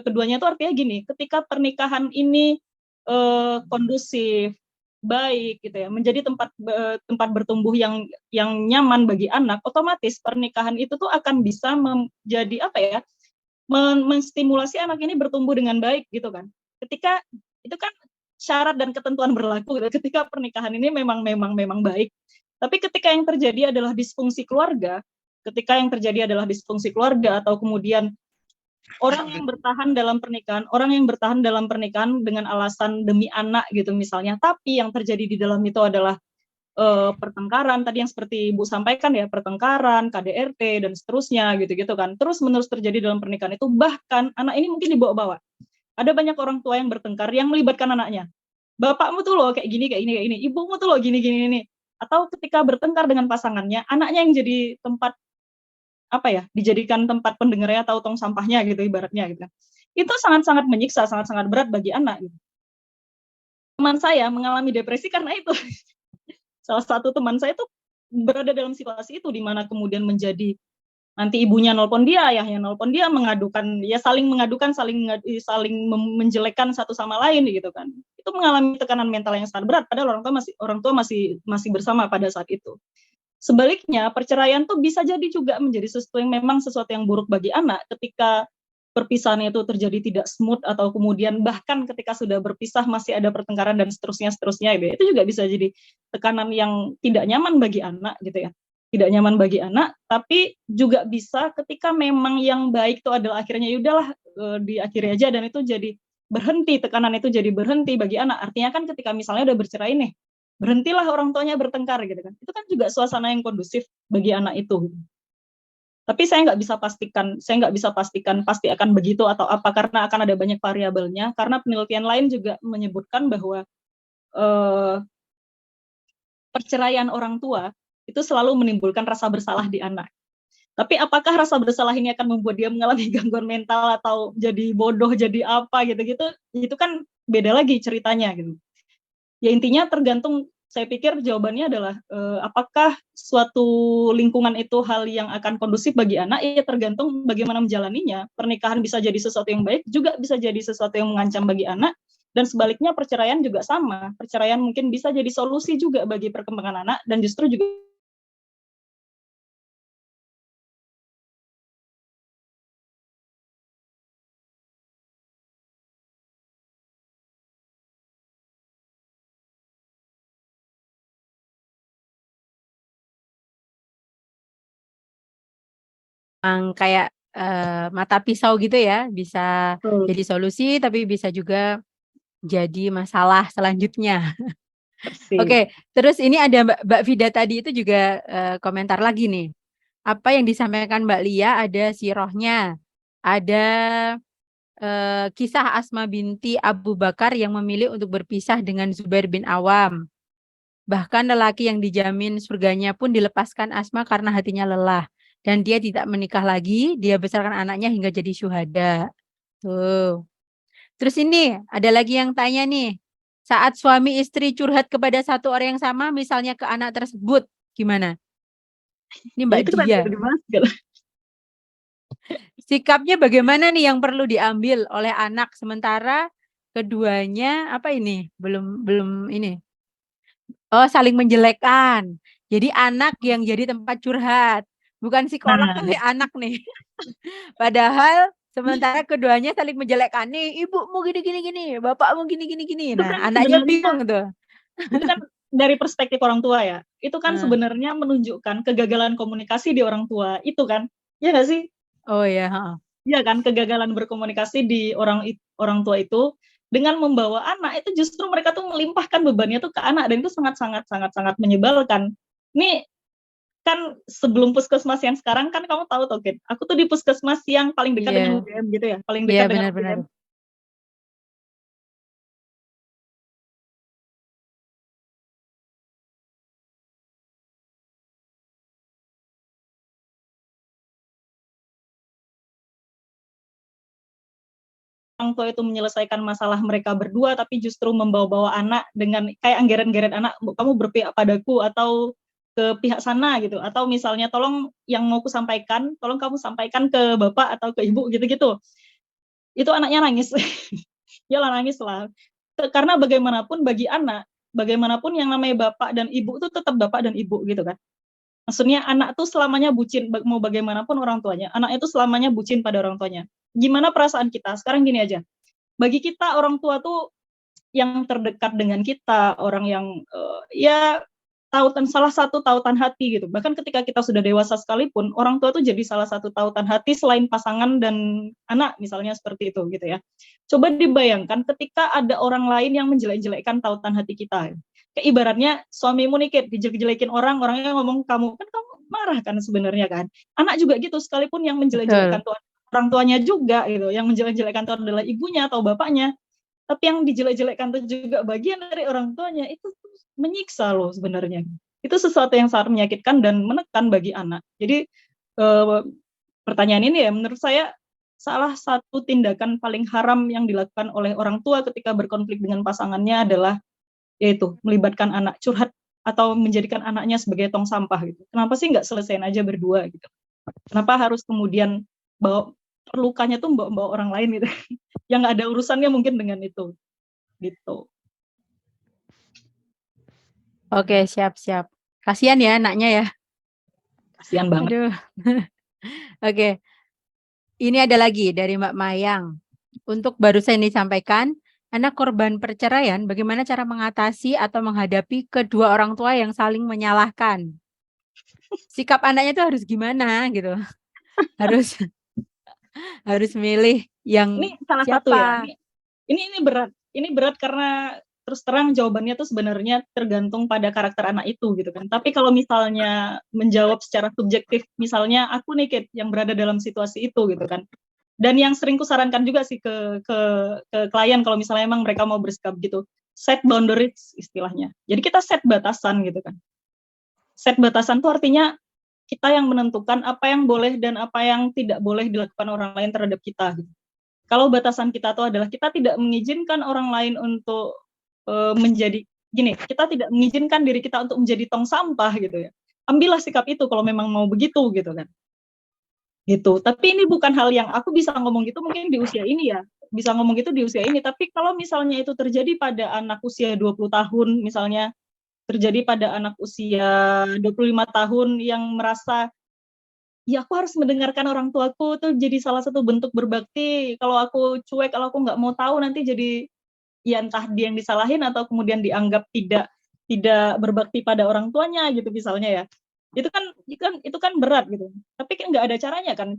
S2: keduanya itu artinya gini, ketika pernikahan ini kondusif, baik gitu ya, menjadi tempat bertumbuh yang nyaman bagi anak, otomatis pernikahan itu tuh akan bisa menjadi apa ya, menstimulasi anak ini bertumbuh dengan baik gitu kan. Ketika itu kan syarat dan ketentuan berlaku gitu, ketika pernikahan ini memang baik. Tapi ketika yang terjadi adalah disfungsi keluarga, atau kemudian orang yang bertahan dalam pernikahan dengan alasan demi anak gitu misalnya, tapi yang terjadi di dalam itu adalah pertengkaran tadi yang seperti Ibu sampaikan ya, pertengkaran, KDRT dan seterusnya gitu kan. Terus menerus terjadi dalam pernikahan itu, bahkan anak ini mungkin dibawa-bawa. Ada banyak orang tua yang bertengkar yang melibatkan anaknya. Bapakmu tuh loh kayak gini, ibumu tuh loh gini. Atau ketika bertengkar dengan pasangannya, anaknya yang jadi tempat apa ya, dijadikan tempat pendengarnya atau tong sampahnya gitu ibaratnya gitu. Itu sangat-sangat menyiksa, sangat-sangat berat bagi anak gitu. Teman saya mengalami depresi karena itu. Salah satu teman saya tuh berada dalam situasi itu, di mana kemudian menjadi nanti ibunya nelpon dia, ayahnya nelpon dia, mengadukan, ya saling menjelekkan satu sama lain gitu kan. Itu mengalami tekanan mental yang sangat berat, padahal orang tua masih bersama pada saat itu. Sebaliknya, perceraian tuh bisa jadi juga menjadi sesuatu yang buruk bagi anak ketika perpisahan itu terjadi tidak smooth, atau kemudian bahkan ketika sudah berpisah masih ada pertengkaran dan seterusnya gitu. Itu juga bisa jadi tekanan yang tidak nyaman bagi anak gitu ya. Tidak nyaman bagi anak, tapi juga bisa ketika memang yang baik itu adalah akhirnya yaudahlah diakhiri aja, dan itu jadi berhenti, tekanan itu jadi berhenti bagi anak. Artinya kan ketika misalnya udah bercerai nih, berhentilah orang tuanya bertengkar gitu kan. Itu kan juga suasana yang kondusif bagi anak itu. Tapi saya nggak bisa pastikan pasti akan begitu atau apa, karena akan ada banyak variabelnya. Karena penelitian lain juga menyebutkan bahwa perceraian orang tua itu selalu menimbulkan rasa bersalah di anak. Tapi apakah rasa bersalah ini akan membuat dia mengalami gangguan mental atau jadi bodoh, jadi apa gitu-gitu, itu kan beda lagi ceritanya gitu. Ya intinya tergantung saya pikir jawabannya adalah apakah suatu lingkungan itu hal yang akan kondusif bagi anak, ya tergantung bagaimana menjalaninya. Pernikahan bisa jadi sesuatu yang baik, juga bisa jadi sesuatu yang mengancam bagi anak, dan sebaliknya perceraian juga sama. Perceraian mungkin bisa jadi solusi juga bagi perkembangan anak, dan justru juga
S1: kayak mata pisau gitu ya, bisa jadi solusi tapi bisa juga jadi masalah selanjutnya.
S2: bersih.
S1: Oke, terus ini ada Mbak Vida tadi itu juga komentar lagi nih. Apa yang disampaikan Mbak Lia ada sirohnya, ada kisah Asma binti Abu Bakar yang memilih untuk berpisah dengan Zubair bin Awam. Bahkan lelaki yang dijamin surganya pun dilepaskan Asma karena hatinya lelah. Dan dia tidak menikah lagi, dia besarkan anaknya hingga jadi syuhada. Tuh. Terus ini, ada lagi yang tanya nih. Saat suami istri curhat kepada satu orang yang sama, misalnya ke anak tersebut, gimana? Ini Mbak
S2: Itu kan
S1: Dia.
S2: dibahas gitu.
S1: Sikapnya bagaimana nih yang perlu diambil oleh anak sementara keduanya apa ini? Belum ini. Oh, saling menjelekkan. Jadi anak yang jadi tempat curhat. Bukan psikolog tapi anak nih. Padahal sementara keduanya saling menjelekkan nih, ibumu gini, bapakmu gini.
S2: Itu
S1: Nah,
S2: kan
S1: anaknya
S2: sebenarnya
S1: bingung tuh.
S2: itu kan dari perspektif orang tua ya. Itu kan
S1: Hmm.
S2: sebenarnya menunjukkan kegagalan komunikasi di orang tua. Itu kan, ya nggak sih?
S1: Oh ya, heeh.
S2: Iya kan, kegagalan berkomunikasi di orang tua itu dengan membawa anak itu justru mereka tuh melimpahkan bebannya tuh ke anak, dan itu sangat menyebalkan. Ini kan sebelum puskesmas yang sekarang kan kamu tahu toh, Kit. Aku tuh di puskesmas yang paling dekat
S1: Iya.
S2: dengan UGM gitu ya, paling
S1: Iya,
S2: dekat dengan
S1: benar-benar.
S2: UGM. Orang tua itu menyelesaikan masalah mereka berdua, tapi justru membawa-bawa anak dengan kayak anggeret-anggeret anak, kamu berpihak padaku atau ke pihak sana gitu, atau misalnya tolong yang mau ku sampaikan, tolong kamu sampaikan ke bapak atau ke ibu gitu-gitu. Itu anaknya nangis. Iyalah nangis lah. Karena bagaimanapun bagi anak, bagaimanapun yang namanya bapak dan ibu itu tetap bapak dan ibu gitu kan. Maksudnya anak tuh selamanya bucin, mau bagaimanapun orang tuanya, anak itu selamanya bucin pada orang tuanya. Gimana perasaan kita? Sekarang gini aja, bagi kita orang tua tuh yang terdekat dengan kita, orang yang ya salah satu tautan hati gitu. Bahkan ketika kita sudah dewasa sekalipun, orang tua tuh jadi salah satu tautan hati selain pasangan dan anak, misalnya seperti itu gitu ya. Coba dibayangkan ketika ada orang lain yang menjelek-jelekkan tautan hati kita. Kayak ibaratnya suamimu nih, Kit, dijelek-jelekin orangnya ngomong kamu, kan kamu marah kan sebenarnya kan. Anak juga gitu, sekalipun yang menjelek-jelekkan orang tuanya juga gitu, yang menjelek-jelekkan itu adalah ibunya atau bapaknya, tapi yang dijelek-jelekkan itu juga bagian dari orang tuanya, itu menyiksa loh sebenarnya. Itu sesuatu yang sangat menyakitkan dan menekan bagi anak. Jadi pertanyaan ini ya menurut saya salah satu tindakan paling haram yang dilakukan oleh orang tua ketika berkonflik dengan pasangannya adalah yaitu melibatkan anak curhat atau menjadikan anaknya sebagai tong sampah gitu. Kenapa sih nggak selesaiin aja berdua gitu? Kenapa harus kemudian bawa terlukanya tuh bawa orang lain gitu? Yang nggak ada urusannya mungkin dengan itu gitu.
S1: Oke, siap. Kasihan ya anaknya ya.
S2: Kasihan banget.
S1: Aduh. Oke. Ini ada lagi dari Mbak Mayang. Untuk barusan disampaikan, anak korban perceraian, bagaimana cara mengatasi atau menghadapi kedua orang tua yang saling menyalahkan? Sikap anaknya itu harus gimana gitu? Harus milih yang
S2: Ini salah
S1: siapa?
S2: satu ya. Ini berat. Ini berat karena terus terang jawabannya tuh sebenarnya tergantung pada karakter anak itu gitu kan. Tapi kalau misalnya menjawab secara subjektif, misalnya aku nih, Kit, yang berada dalam situasi itu gitu kan. Dan yang sering kusarankan juga sih ke klien kalau misalnya emang mereka mau bersikap gitu, set boundaries istilahnya. Jadi kita set batasan gitu kan. Set batasan tuh artinya kita yang menentukan apa yang boleh dan apa yang tidak boleh dilakukan orang lain terhadap kita gitu. Kalau batasan kita itu adalah kita tidak mengizinkan orang lain untuk menjadi gini, kita tidak mengizinkan diri kita untuk menjadi tong sampah gitu ya. Ambillah sikap itu kalau memang mau begitu gitu kan. Gitu. Tapi ini bukan hal yang aku bisa ngomong gitu mungkin di usia ini ya. Bisa ngomong gitu di usia ini, tapi kalau misalnya itu terjadi pada anak usia 20 tahun misalnya, terjadi pada anak usia 25 tahun yang merasa ya aku harus mendengarkan orang tuaku tuh jadi salah satu bentuk berbakti. Kalau aku cuek, kalau aku nggak mau tahu nanti jadi ya entah dia yang disalahin atau kemudian dianggap tidak berbakti pada orang tuanya gitu misalnya ya. Itu kan berat gitu. Tapi kan nggak ada caranya kan.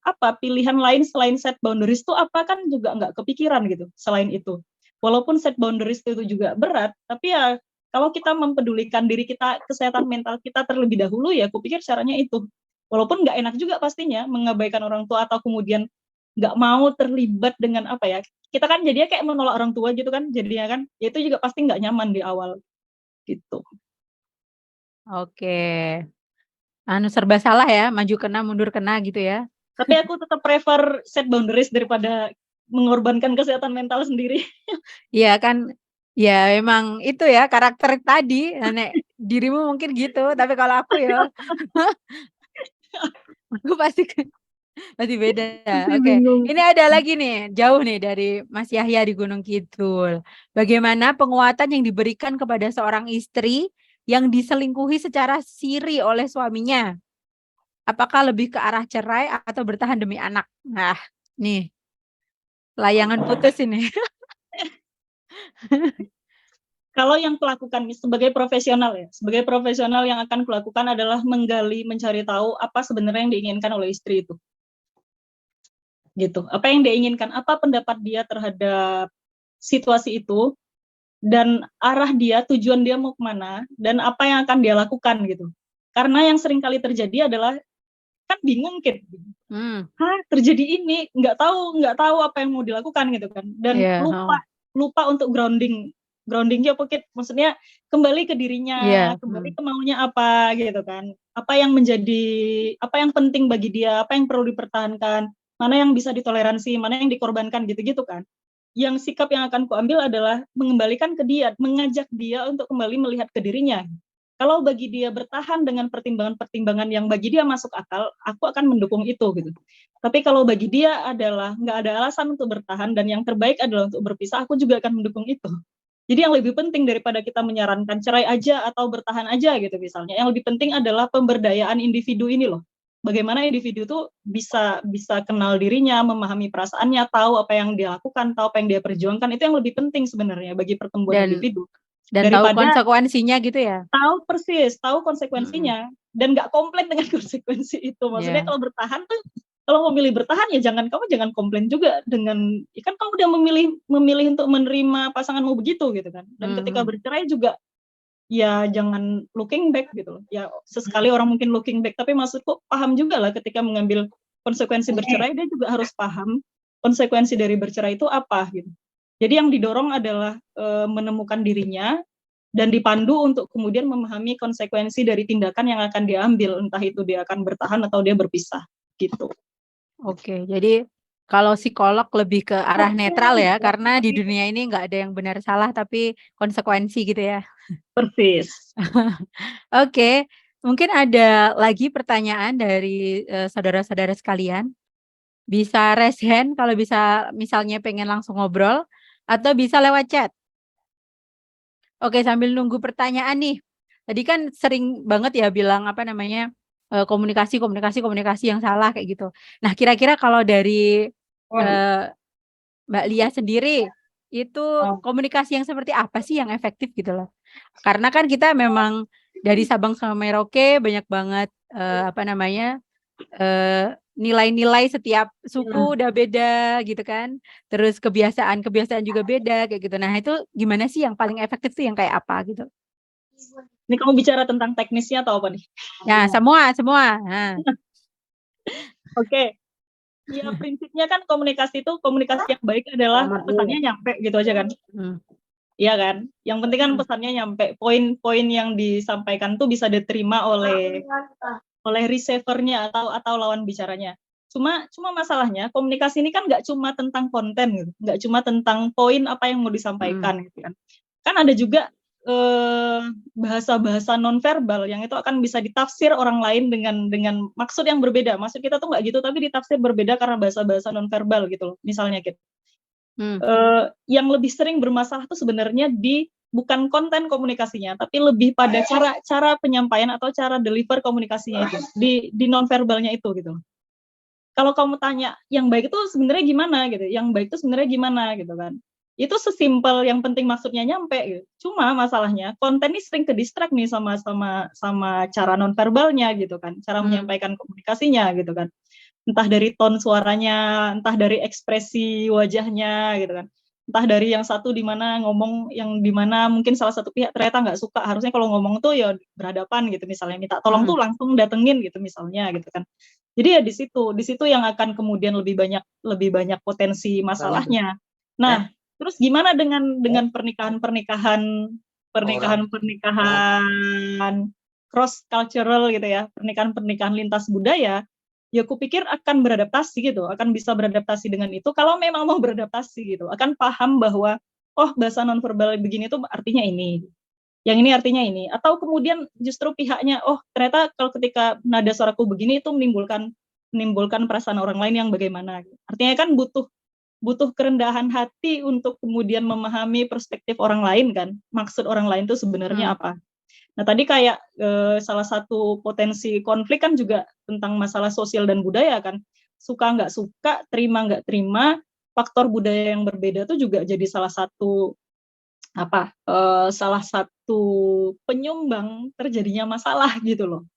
S2: Apa pilihan lain selain set boundaries itu apa kan juga nggak kepikiran gitu selain itu. Walaupun set boundaries itu juga berat, tapi ya kalau kita mempedulikan diri kita, kesehatan mental kita terlebih dahulu ya aku pikir caranya itu. Walaupun nggak enak juga pastinya mengabaikan orang tua atau kemudian nggak mau terlibat dengan apa ya, kita kan jadinya kayak menolak orang tua gitu kan jadinya kan, ya itu juga pasti nggak nyaman di awal gitu.
S1: Oke. Serba salah ya, maju kena, mundur kena gitu ya.
S2: Tapi aku tetap prefer set boundaries daripada mengorbankan kesehatan mental sendiri.
S1: Iya kan, ya emang itu ya karakter tadi, dirimu mungkin gitu, tapi kalau aku ya aku pasti beda.
S2: Masih
S1: Oke,
S2: bingung.
S1: ini ada lagi nih, jauh nih dari Mas Yahya di Gunung Kidul. Bagaimana penguatan yang diberikan kepada seorang istri yang diselingkuhi secara siri oleh suaminya? Apakah lebih ke arah cerai atau bertahan demi anak? Nah, nih, layangan putus ini.
S2: Kalau yang kulakukan sebagai profesional ya, sebagai profesional yang akan kulakukan adalah menggali, mencari tahu apa sebenarnya yang diinginkan oleh istri itu. Gitu. Apa yang dia inginkan, apa pendapat dia terhadap situasi itu, dan arah dia, tujuan dia mau kemana, dan apa yang akan dia lakukan gitu. Karena yang sering kali terjadi adalah kan bingung kan, terjadi ini, nggak tahu apa yang mau dilakukan gitu kan, dan lupa untuk groundingnya maksudnya kembali ke dirinya, kembali ke maunya apa gitu kan, apa yang penting bagi dia, apa yang perlu dipertahankan, mana yang bisa ditoleransi, mana yang dikorbankan gitu-gitu kan. Yang sikap yang akan kuambil adalah mengembalikan ke dia, mengajak dia untuk kembali melihat ke dirinya. Kalau bagi dia bertahan dengan pertimbangan-pertimbangan yang bagi dia masuk akal, aku akan mendukung itu gitu. Tapi kalau bagi dia adalah nggak ada alasan untuk bertahan dan yang terbaik adalah untuk berpisah, aku juga akan mendukung itu. Jadi yang lebih penting daripada kita menyarankan cerai aja atau bertahan aja gitu misalnya, yang lebih penting adalah pemberdayaan individu ini loh. Bagaimana individu tuh bisa kenal dirinya, memahami perasaannya, tahu apa yang dia lakukan, tahu apa yang dia perjuangkan, itu yang lebih penting sebenarnya bagi pertumbuhan individu.
S1: Dan tahu konsekuensinya gitu ya?
S2: Tahu persis, tahu konsekuensinya, dan nggak komplain dengan konsekuensi itu. Maksudnya kalau bertahan tuh, kalau mau milih bertahan ya kamu jangan komplain juga dengan, ya kan kamu udah memilih untuk menerima pasanganmu begitu gitu kan. Dan ketika bercerai juga, ya jangan looking back gitu loh. Ya sesekali orang mungkin looking back, tapi maksudku paham juga lah ketika mengambil konsekuensi bercerai, dia juga harus paham konsekuensi dari bercerai itu apa gitu. Jadi yang didorong adalah menemukan dirinya dan dipandu untuk kemudian memahami konsekuensi dari tindakan yang akan diambil, entah itu dia akan bertahan atau dia berpisah gitu.
S1: Oke, jadi kalau psikolog lebih ke arah netral ya, karena di dunia ini nggak ada yang benar salah, tapi konsekuensi gitu ya.
S2: Persis.
S1: Oke, mungkin ada lagi pertanyaan dari saudara-saudara sekalian. Bisa raise hand kalau bisa misalnya pengen langsung ngobrol, atau bisa lewat chat. Oke, sambil nunggu pertanyaan nih. Tadi kan sering banget ya bilang komunikasi yang salah kayak gitu. Nah, kira-kira kalau dari Mbak Lia sendiri, itu komunikasi yang seperti apa sih yang efektif gitu loh? Karena kan kita memang dari Sabang sampai Merauke banyak banget nilai-nilai setiap suku udah beda gitu kan. Terus kebiasaan juga beda kayak gitu. Nah, itu gimana sih yang paling efektif tuh yang kayak apa gitu?
S2: Ini kamu bicara tentang teknisnya atau apa nih?
S1: Ya, semua. Nah.
S2: Oke. Ya prinsipnya kan komunikasi yang baik adalah pesannya nyampe gitu aja kan. Iya kan? Yang penting kan pesannya nyampe, poin-poin yang disampaikan tuh bisa diterima oleh receiver-nya atau lawan bicaranya. Cuma masalahnya komunikasi ini kan nggak cuma tentang konten gitu, nggak cuma tentang poin apa yang mau disampaikan gitu kan. Kan ada juga bahasa-bahasa nonverbal yang itu akan bisa ditafsir orang lain dengan maksud yang berbeda. Maksud kita tuh nggak gitu, tapi ditafsir berbeda karena bahasa-bahasa nonverbal gitu loh. Misalnya gitu. Yang lebih sering bermasalah tuh sebenarnya bukan konten komunikasinya, tapi lebih pada cara penyampaian atau cara deliver komunikasinya itu di nonverbalnya itu gitu. Kalau kamu tanya yang baik itu sebenarnya gimana gitu, yang baik itu sebenarnya gimana gitu kan. Itu sesimpel yang penting maksudnya nyampe gitu. Cuma masalahnya konten ini sering ke distract nih sama cara nonverbalnya gitu kan, cara menyampaikan komunikasinya gitu kan. Entah dari tone suaranya, entah dari ekspresi wajahnya gitu kan. Entah dari yang satu di mana ngomong yang di mana mungkin salah satu pihak ternyata nggak suka. Harusnya kalau ngomong tuh ya berhadapan gitu misalnya, minta tolong tuh langsung datengin gitu misalnya gitu kan. Jadi ya di situ yang akan kemudian lebih banyak potensi masalahnya. Nah, terus gimana dengan pernikahan cross cultural gitu ya, pernikahan lintas budaya? Ya aku pikir akan beradaptasi gitu, akan bisa beradaptasi dengan itu kalau memang mau beradaptasi gitu, akan paham bahwa oh bahasa nonverbal begini tuh artinya ini, yang ini artinya ini, atau kemudian justru pihaknya oh ternyata kalau ketika nada suaraku begini itu menimbulkan perasaan orang lain yang bagaimana. Artinya kan butuh kerendahan hati untuk kemudian memahami perspektif orang lain kan, maksud orang lain itu sebenarnya apa. Nah tadi kayak salah satu potensi konflik kan juga tentang masalah sosial dan budaya kan, suka nggak suka, terima nggak terima, faktor budaya yang berbeda itu juga jadi salah satu penyumbang terjadinya masalah gitu loh.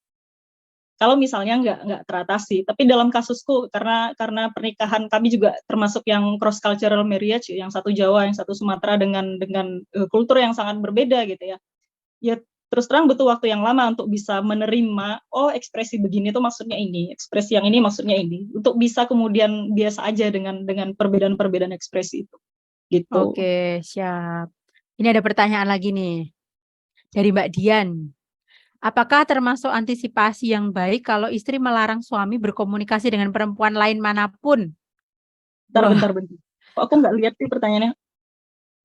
S2: Kalau misalnya nggak teratasi, tapi dalam kasusku karena pernikahan kami juga termasuk yang cross cultural marriage, yang satu Jawa, yang satu Sumatera dengan kultur yang sangat berbeda gitu ya. Ya terus terang butuh waktu yang lama untuk bisa menerima oh ekspresi begini tuh maksudnya ini, ekspresi yang ini maksudnya ini, untuk bisa kemudian biasa aja dengan perbedaan-perbedaan ekspresi itu. Gitu.
S1: Oke, siap. Ini ada pertanyaan lagi nih dari Mbak Dian. Apakah termasuk antisipasi yang baik kalau istri melarang suami berkomunikasi dengan perempuan lain manapun?
S2: Bentar. Kok aku nggak lihat sih pertanyaannya?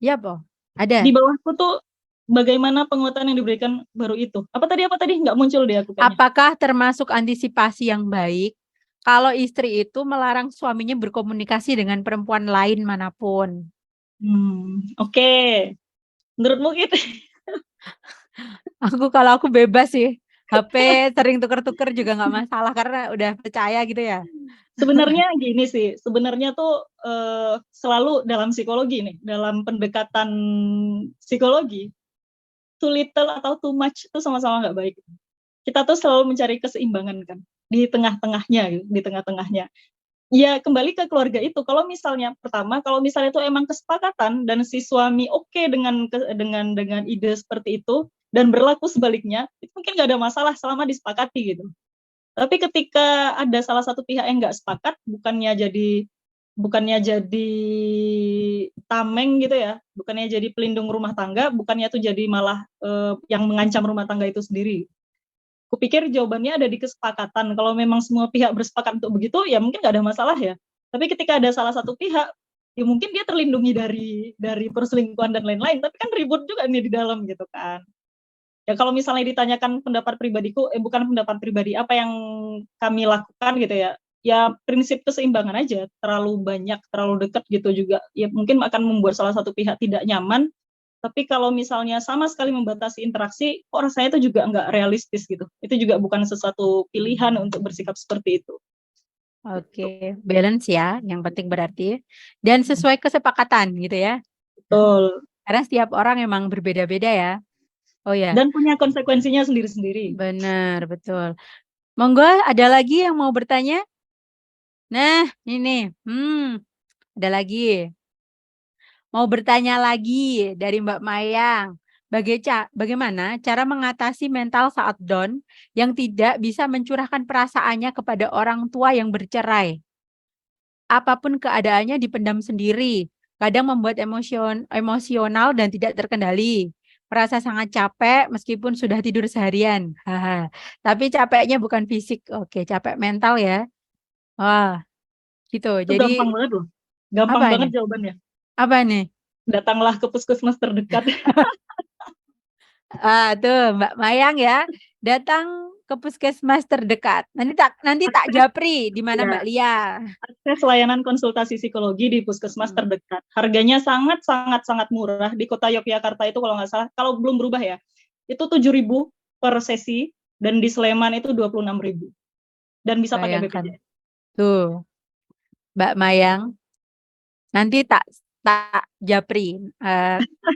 S1: Ya, Po. Ada.
S2: Di bawahku tuh bagaimana penguatan yang diberikan baru itu. Apa tadi? Nggak muncul deh aku kayaknya.
S1: Apakah termasuk antisipasi yang baik kalau istri itu melarang suaminya berkomunikasi dengan perempuan lain manapun?
S2: Oke. Menurutmu gitu?
S1: Kalau aku bebas sih. HP sering tuker-tuker juga nggak masalah karena udah percaya gitu ya.
S2: Sebenarnya gini sih, sebenarnya tuh selalu dalam psikologi nih, dalam pendekatan psikologi, too little atau too much itu sama-sama nggak baik. Kita tuh selalu mencari keseimbangan kan, di tengah-tengahnya. Ya kembali ke keluarga itu. Kalau misalnya itu emang kesepakatan dan si suami oke dengan ide seperti itu dan berlaku sebaliknya, itu mungkin nggak ada masalah selama disepakati gitu. Tapi ketika ada salah satu pihak yang nggak sepakat, bukannya jadi tameng gitu ya, bukannya jadi pelindung rumah tangga, bukannya itu jadi malah yang mengancam rumah tangga itu sendiri. Kupikir jawabannya ada di kesepakatan. Kalau memang semua pihak bersepakat untuk begitu, ya mungkin nggak ada masalah ya. Tapi ketika ada salah satu pihak, ya mungkin dia terlindungi dari perselingkuhan dan lain-lain, tapi kan ribut juga nih di dalam gitu kan. Ya kalau misalnya ditanyakan pendapat pribadiku, bukan pendapat pribadi, apa yang kami lakukan gitu ya, ya prinsip keseimbangan aja, terlalu banyak, terlalu dekat gitu juga, ya mungkin akan membuat salah satu pihak tidak nyaman, tapi kalau misalnya sama sekali membatasi interaksi, kok rasanya itu juga nggak realistis gitu, itu juga bukan sesuatu pilihan untuk bersikap seperti itu.
S1: Oke, balance ya, yang penting berarti. Dan sesuai kesepakatan gitu ya.
S2: Betul.
S1: Karena setiap orang emang berbeda-beda ya. Oh ya.
S2: Dan punya konsekuensinya sendiri-sendiri.
S1: Benar, betul. Monggo ada lagi yang mau bertanya? Nah, ini. Ada lagi. Mau bertanya lagi dari Mbak Mayang. Bagaimana cara mengatasi mental saat down yang tidak bisa mencurahkan perasaannya kepada orang tua yang bercerai? Apapun keadaannya dipendam sendiri, kadang membuat emosional dan tidak terkendali. Merasa sangat capek meskipun sudah tidur seharian. Tapi capeknya bukan fisik. Oke, capek mental ya. Wah, gitu.
S2: Itu
S1: Jadi
S2: gampang banget loh. Gampang banget
S1: ini?
S2: jawabannya.
S1: Apa nih?
S2: datanglah ke puskesmas terdekat.
S1: Tuh Mbak Mayang ya, datang ke puskesmas terdekat. Nanti tak japri di mana
S2: Ya,
S1: Mbak Lia.
S2: akses layanan konsultasi psikologi di puskesmas terdekat. Harganya sangat murah di kota Yogyakarta itu kalau nggak salah, kalau belum berubah ya, itu 7.000 per sesi dan di Sleman itu 26.000 dan bisa pakai
S1: Bayangkan.
S2: BPJS.
S1: Tuh, Mbak Mayang, nanti tak japri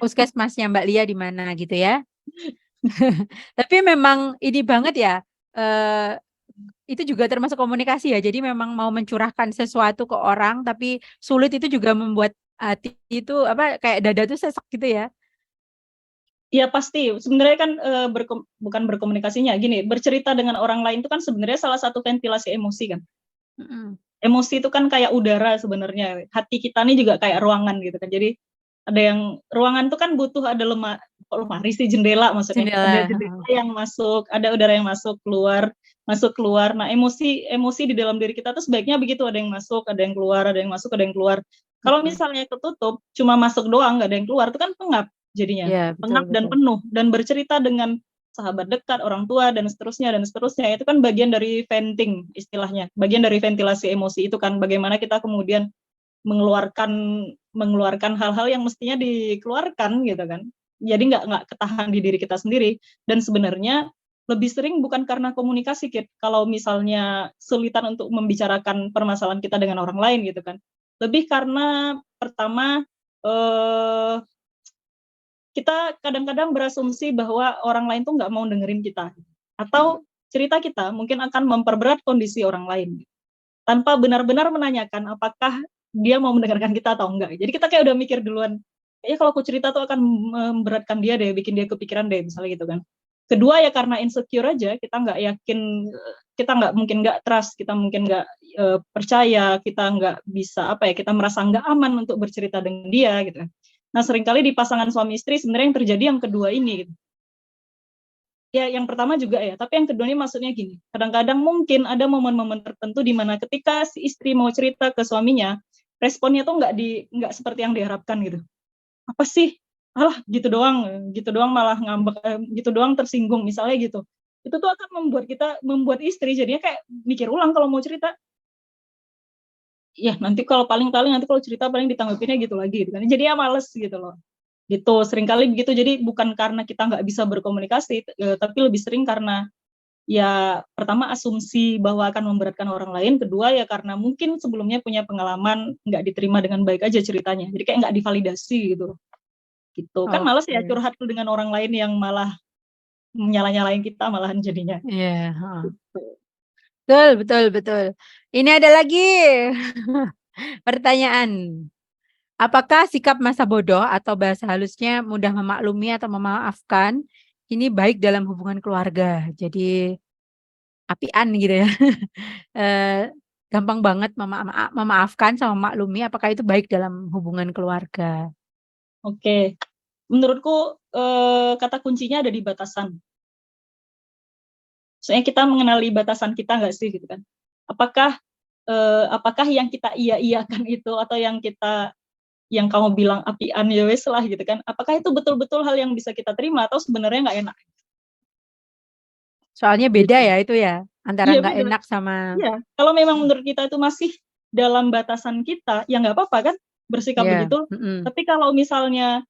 S1: puskesmasnya Mbak Lia di mana gitu ya. Tapi memang ini banget ya, itu juga termasuk komunikasi ya. Jadi memang mau mencurahkan sesuatu ke orang, tapi sulit itu juga membuat hati itu kayak dada tuh sesek gitu ya.
S2: Iya pasti. Sebenarnya kan bukan berkomunikasinya gini, bercerita dengan orang lain itu kan sebenarnya salah satu ventilasi emosi kan. Emosi itu kan kayak udara sebenarnya. Hati kita nih juga kayak ruangan gitu kan. Jadi ada yang ruangan itu kan butuh ada lemari sih, jendela maksudnya. Ada jendela yang masuk, ada udara yang masuk keluar. Nah, emosi di dalam diri kita tuh sebaiknya begitu, ada yang masuk, ada yang keluar, ada yang masuk, ada yang keluar. Kalau misalnya ketutup, cuma masuk doang, nggak ada yang keluar, itu kan pengap jadinya.
S1: Ya,
S2: Pengap dan penuh, dan bercerita dengan sahabat dekat, orang tua, dan seterusnya. Itu kan bagian dari venting istilahnya, bagian dari ventilasi emosi itu kan, bagaimana kita kemudian mengeluarkan hal-hal yang mestinya dikeluarkan gitu kan. Jadi nggak ketahan di diri kita sendiri. Dan sebenarnya lebih sering bukan karena komunikasi, Kit. Kalau misalnya kesulitan untuk membicarakan permasalahan kita dengan orang lain gitu kan. Lebih karena pertama kita kadang-kadang berasumsi bahwa orang lain tuh nggak mau dengerin kita. Atau cerita kita mungkin akan memperberat kondisi orang lain. Tanpa benar-benar menanyakan apakah dia mau mendengarkan kita atau enggak. Jadi kita kayak udah mikir duluan, kayaknya kalau aku cerita tuh akan memberatkan dia deh, bikin dia kepikiran deh, misalnya gitu kan. Kedua ya karena insecure aja, kita nggak yakin, kita nggak mungkin nggak trust, kita mungkin nggak percaya, kita nggak bisa kita merasa nggak aman untuk bercerita dengan dia gitu. Nah seringkali di pasangan suami istri sebenarnya yang terjadi yang kedua ini gitu. Ya yang pertama juga ya, tapi yang kedua ini maksudnya gini, kadang-kadang mungkin ada momen-momen tertentu di mana ketika si istri mau cerita ke suaminya, responnya tuh nggak seperti yang diharapkan gitu. Apa sih? Alah gitu doang malah ngambek, gitu doang tersinggung misalnya gitu. Itu tuh akan membuat istri jadinya kayak mikir ulang kalau mau cerita. Ya nanti kalau cerita paling ditanggapinnya gitu lagi gitu kan. Jadi ya males gitu loh. Gitu, seringkali begitu. Jadi bukan karena kita nggak bisa berkomunikasi, tapi lebih sering karena ya pertama asumsi bahwa akan memberatkan orang lain, kedua ya karena mungkin sebelumnya punya pengalaman nggak diterima dengan baik aja ceritanya, jadi kayak nggak divalidasi gitu. Kan males ya curhat dengan orang lain yang malah nyala-nyalain kita malahan jadinya.
S1: Iya. Betul. Ini ada lagi pertanyaan. Apakah sikap masa bodoh atau bahasa halusnya mudah memaklumi atau memaafkan ini baik dalam hubungan keluarga? Jadi apian gitu ya. Gampang banget memaafkan sama memaklumi, apakah itu baik dalam hubungan keluarga?
S2: Oke. Menurutku kata kuncinya ada di batasan. Soalnya kita mengenali batasan kita nggak sih gitu kan? Apakah yang kita iya-iyakan itu atau yang kamu bilang apian ya wes lah gitu kan, apakah itu betul-betul hal yang bisa kita terima atau sebenarnya nggak enak?
S1: Soalnya beda ya itu ya, antara nggak
S2: beda.
S1: enak sama
S2: kalau memang menurut kita itu masih dalam batasan kita, ya nggak apa-apa kan bersikap begitu. Tapi kalau misalnya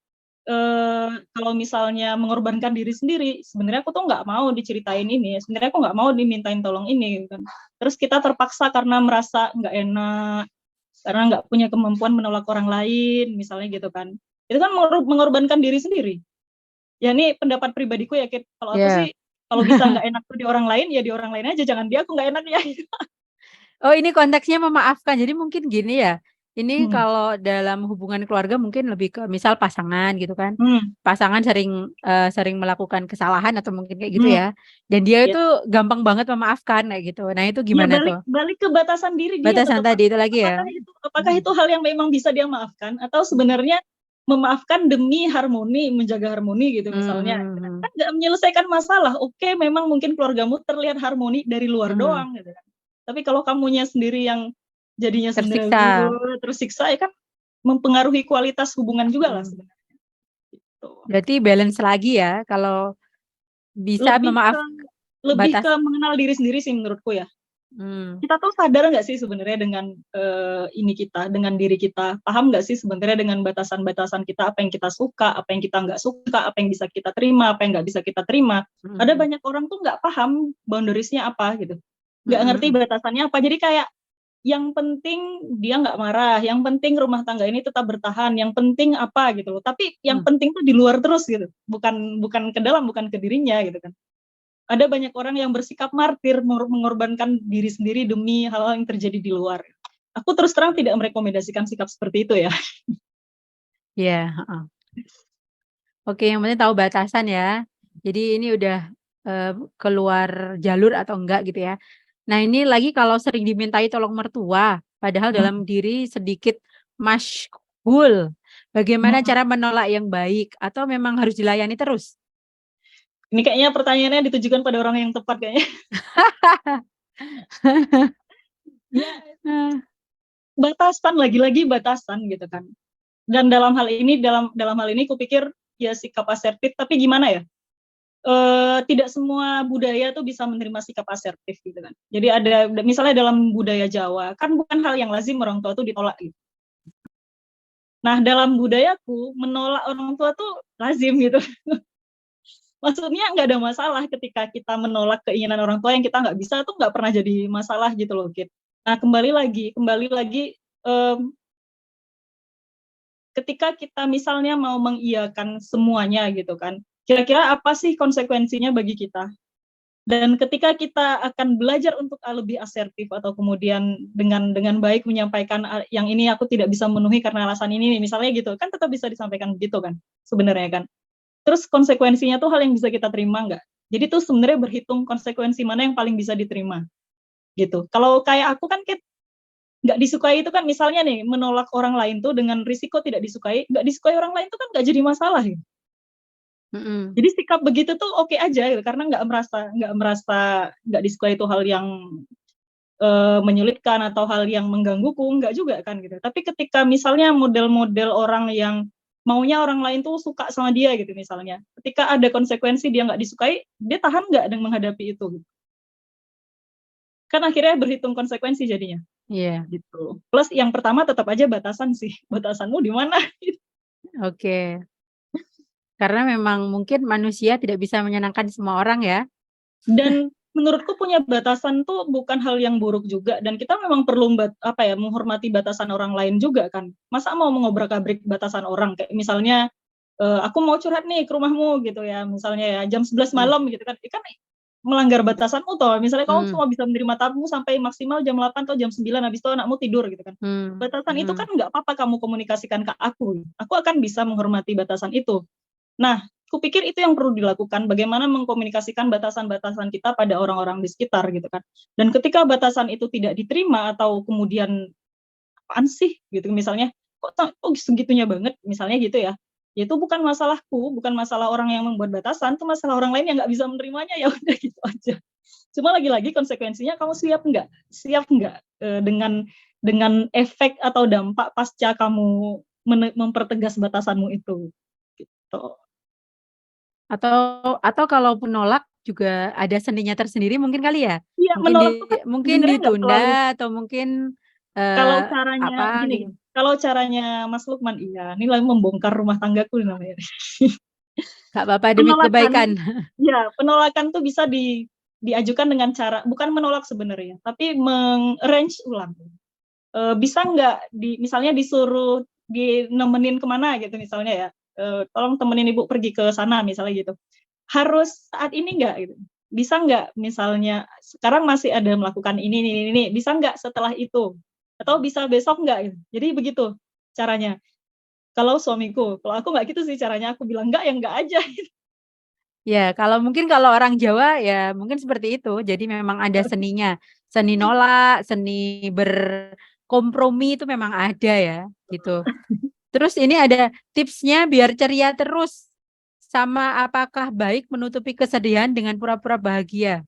S2: mengorbankan diri sendiri, sebenarnya aku tuh nggak mau diceritain ini, sebenarnya aku nggak mau dimintain tolong ini kan. Terus kita terpaksa karena merasa nggak enak, karena nggak punya kemampuan menolak orang lain, misalnya gitu kan. Itu kan mengorbankan diri sendiri. Ya ini pendapat pribadiku ya, Kit. Kalau aku sih, kalau bisa nggak enak tuh di orang lain, ya di orang lain aja, jangan dia aku nggak enak ya.
S1: Oh ini konteksnya memaafkan, jadi mungkin gini ya, ini kalau dalam hubungan keluarga mungkin lebih ke misal pasangan gitu kan, pasangan sering melakukan kesalahan atau mungkin kayak gitu ya, dan dia itu gampang banget memaafkan kayak gitu. Nah itu gimana tuh?
S2: Balik ke batasan diri dia.
S1: Batasan tadi itu lagi ya.
S2: Apakah itu hal yang memang bisa dia maafkan atau sebenarnya memaafkan demi harmoni, menjaga harmoni gitu misalnya. Kan nggak menyelesaikan masalah. Oke, memang mungkin keluargamu terlihat harmoni dari luar doang gitu kan. Tapi kalau kamunya sendiri yang jadinya
S1: tersiksa
S2: ya kan mempengaruhi kualitas hubungan juga lah
S1: Hmm.
S2: sebenarnya. Gitu.
S1: Berarti balance lagi ya, kalau bisa
S2: Lebih ke
S1: batas.
S2: mengenal diri sendiri sih menurutku ya.
S1: Hmm.
S2: Kita tuh sadar nggak sih sebenarnya dengan dengan diri kita, paham nggak sih sebenarnya dengan batasan-batasan kita, apa yang kita suka, apa yang kita nggak suka, apa yang bisa kita terima, apa yang nggak bisa kita terima. Ada banyak orang tuh nggak paham boundariesnya apa gitu, nggak ngerti batasannya apa. Jadi kayak yang penting dia nggak marah, yang penting rumah tangga ini tetap bertahan, yang penting apa gitu loh. Tapi yang penting tuh di luar terus gitu, bukan ke dalam, bukan ke dirinya gitu kan. Ada banyak orang yang bersikap martir, mengorbankan diri sendiri demi hal-hal yang terjadi di luar. Aku terus terang tidak merekomendasikan sikap seperti itu ya.
S1: Iya, heeh. Oke, yang penting tahu batasan ya. Jadi ini udah keluar jalur atau enggak gitu ya. Nah, ini lagi kalau sering dimintai tolong mertua, padahal dalam diri sedikit masyghul. Bagaimana cara menolak yang baik atau memang harus dilayani terus?
S2: Ini kayaknya pertanyaannya ditujukan pada orang yang tepat kayaknya. Ya, batasan, lagi-lagi batasan gitu kan. Dan dalam hal ini kupikir ya sikap asertif, tapi gimana ya? Tidak semua budaya tuh bisa menerima sikap asertif gitu kan. Jadi ada misalnya dalam budaya Jawa kan bukan hal yang lazim orang tua tuh ditolak gitu. Nah, dalam budayaku menolak orang tua tuh lazim gitu. Maksudnya nggak ada masalah ketika kita menolak keinginan orang tua yang kita nggak bisa, tuh nggak pernah jadi masalah gitu loh, Kit. Nah, kembali lagi ketika kita misalnya mau mengiyakan semuanya gitu kan, kira-kira apa sih konsekuensinya bagi kita? Dan ketika kita akan belajar untuk lebih asertif atau kemudian dengan baik menyampaikan yang ini aku tidak bisa memenuhi karena alasan ini misalnya gitu, kan tetap bisa disampaikan gitu kan sebenarnya kan. Terus konsekuensinya tuh hal yang bisa kita terima nggak? Jadi tuh sebenarnya berhitung konsekuensi mana yang paling bisa diterima gitu. Kalau kayak aku kan nggak disukai itu kan misalnya nih menolak orang lain tuh dengan risiko tidak disukai, nggak disukai orang lain tuh kan nggak jadi masalah gitu. Jadi sikap begitu tuh oke aja gitu, karena nggak merasa nggak disukai itu hal yang menyulitkan atau hal yang menggangguku, nggak juga kan gitu. Tapi ketika misalnya model-model orang yang maunya orang lain tuh suka sama dia gitu misalnya, ketika ada konsekuensi dia nggak disukai, dia tahan nggak dengan menghadapi itu gitu. Kan akhirnya berhitung konsekuensi jadinya.
S1: Iya.
S2: Gitu. Plus yang pertama tetap aja batasan sih, batasanmu di mana?
S1: Oke. Karena memang mungkin manusia tidak bisa menyenangkan semua orang ya.
S2: Dan menurutku punya batasan tuh bukan hal yang buruk juga, dan kita memang perlu menghormati batasan orang lain juga kan. Masa mau mengobrak-abrik batasan orang, kayak misalnya aku mau curhat nih ke rumahmu gitu ya, misalnya ya jam 11 malam gitu kan, kan melanggar batasanmu toh. Misalnya kamu cuma bisa menerima tamu sampai maksimal jam 8 atau jam 9, habis itu anakmu tidur gitu kan. Batasan itu kan nggak apa-apa kamu komunikasikan ke aku akan bisa menghormati batasan itu. Nah, kupikir itu yang perlu dilakukan, bagaimana mengkomunikasikan batasan-batasan kita pada orang-orang di sekitar gitu kan. Dan ketika batasan itu tidak diterima atau kemudian apaan sih gitu misalnya, kok segitunya banget misalnya gitu ya. Ya itu bukan masalahku, bukan masalah orang yang membuat batasan, itu masalah orang lain yang nggak bisa menerimanya, ya udah gitu aja. Cuma lagi-lagi konsekuensinya kamu siap nggak dengan efek atau dampak pasca kamu mempertegas batasanmu itu gitu.
S1: Atau kalaupun nolak juga ada seninya tersendiri mungkin kali ya?
S2: Iya, menolak tuh kan
S1: Mungkin
S2: sebenarnya nggak
S1: ditunda
S2: selalu.
S1: atau mungkin
S2: Kalau caranya
S1: apa
S2: gini,
S1: gitu.
S2: kalau caranya Mas Lukman iya, ini lagi membongkar rumah tanggaku namanya.
S1: Gak apa-apa demi kebaikan.
S2: Ya, penolakan tuh bisa diajukan dengan cara bukan menolak sebenarnya, tapi meng-arrange ulang. Bisa nggak misalnya disuruh nemenin kemana gitu misalnya ya, tolong temenin ibu pergi ke sana misalnya gitu. Harus saat ini nggak gitu. Bisa nggak misalnya sekarang masih ada melakukan ini, bisa nggak setelah itu? Atau bisa besok nggak gitu. Jadi begitu caranya. Kalau suamiku, kalau aku nggak gitu sih caranya, aku bilang nggak ya nggak aja.
S1: Ya, mungkin kalau orang Jawa ya mungkin seperti itu. Jadi memang ada seninya. Seni nolak, seni berkompromi itu memang ada ya, gitu. Terus ini ada tipsnya biar ceria terus. Sama apakah baik menutupi kesedihan dengan pura-pura bahagia?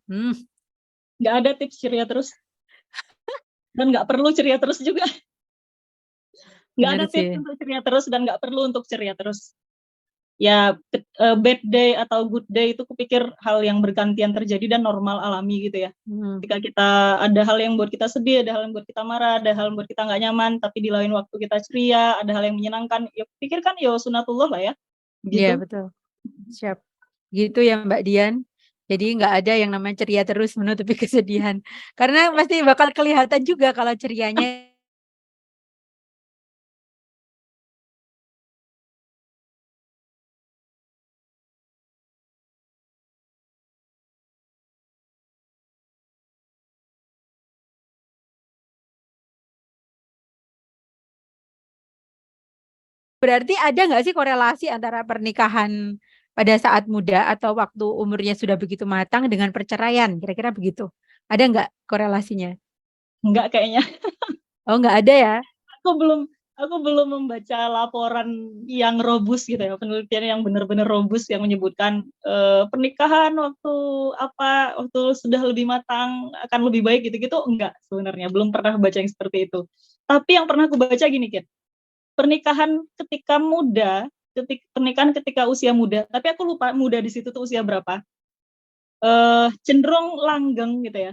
S2: Nggak ada tips ceria terus. Dan nggak perlu ceria terus juga. Nggak
S1: Bener
S2: ada tips
S1: sih.
S2: untuk ceria terus dan nggak perlu untuk ceria terus. Ya, bad day atau good day itu kupikir hal yang bergantian terjadi dan normal alami gitu ya. Ketika kita ada hal yang buat kita sedih, ada hal yang buat kita marah, ada hal yang buat kita nggak nyaman, tapi di lain waktu kita ceria, ada hal yang menyenangkan, ya pikir kan ya sunatullah lah ya,
S1: Iya,
S2: gitu.
S1: betul. Siap. Gitu ya Mbak Dian. Jadi nggak ada yang namanya ceria terus menutupi kesedihan. Karena pasti bakal kelihatan juga kalau cerianya. Berarti ada nggak sih korelasi antara pernikahan pada saat muda atau waktu umurnya sudah begitu matang dengan perceraian? Kira-kira begitu. Ada nggak korelasinya?
S2: Nggak kayaknya.
S1: Oh, nggak ada ya?
S2: Aku belum membaca laporan yang robust gitu ya, penelitian yang benar-benar robust yang menyebutkan pernikahan waktu sudah lebih matang akan lebih baik gitu-gitu, enggak sebenarnya, belum pernah baca yang seperti itu. Tapi yang pernah aku baca gini, Kit, pernikahan ketika muda, pernikahan ketika usia muda, tapi aku lupa muda di situ tuh usia berapa, cenderung langgeng gitu ya,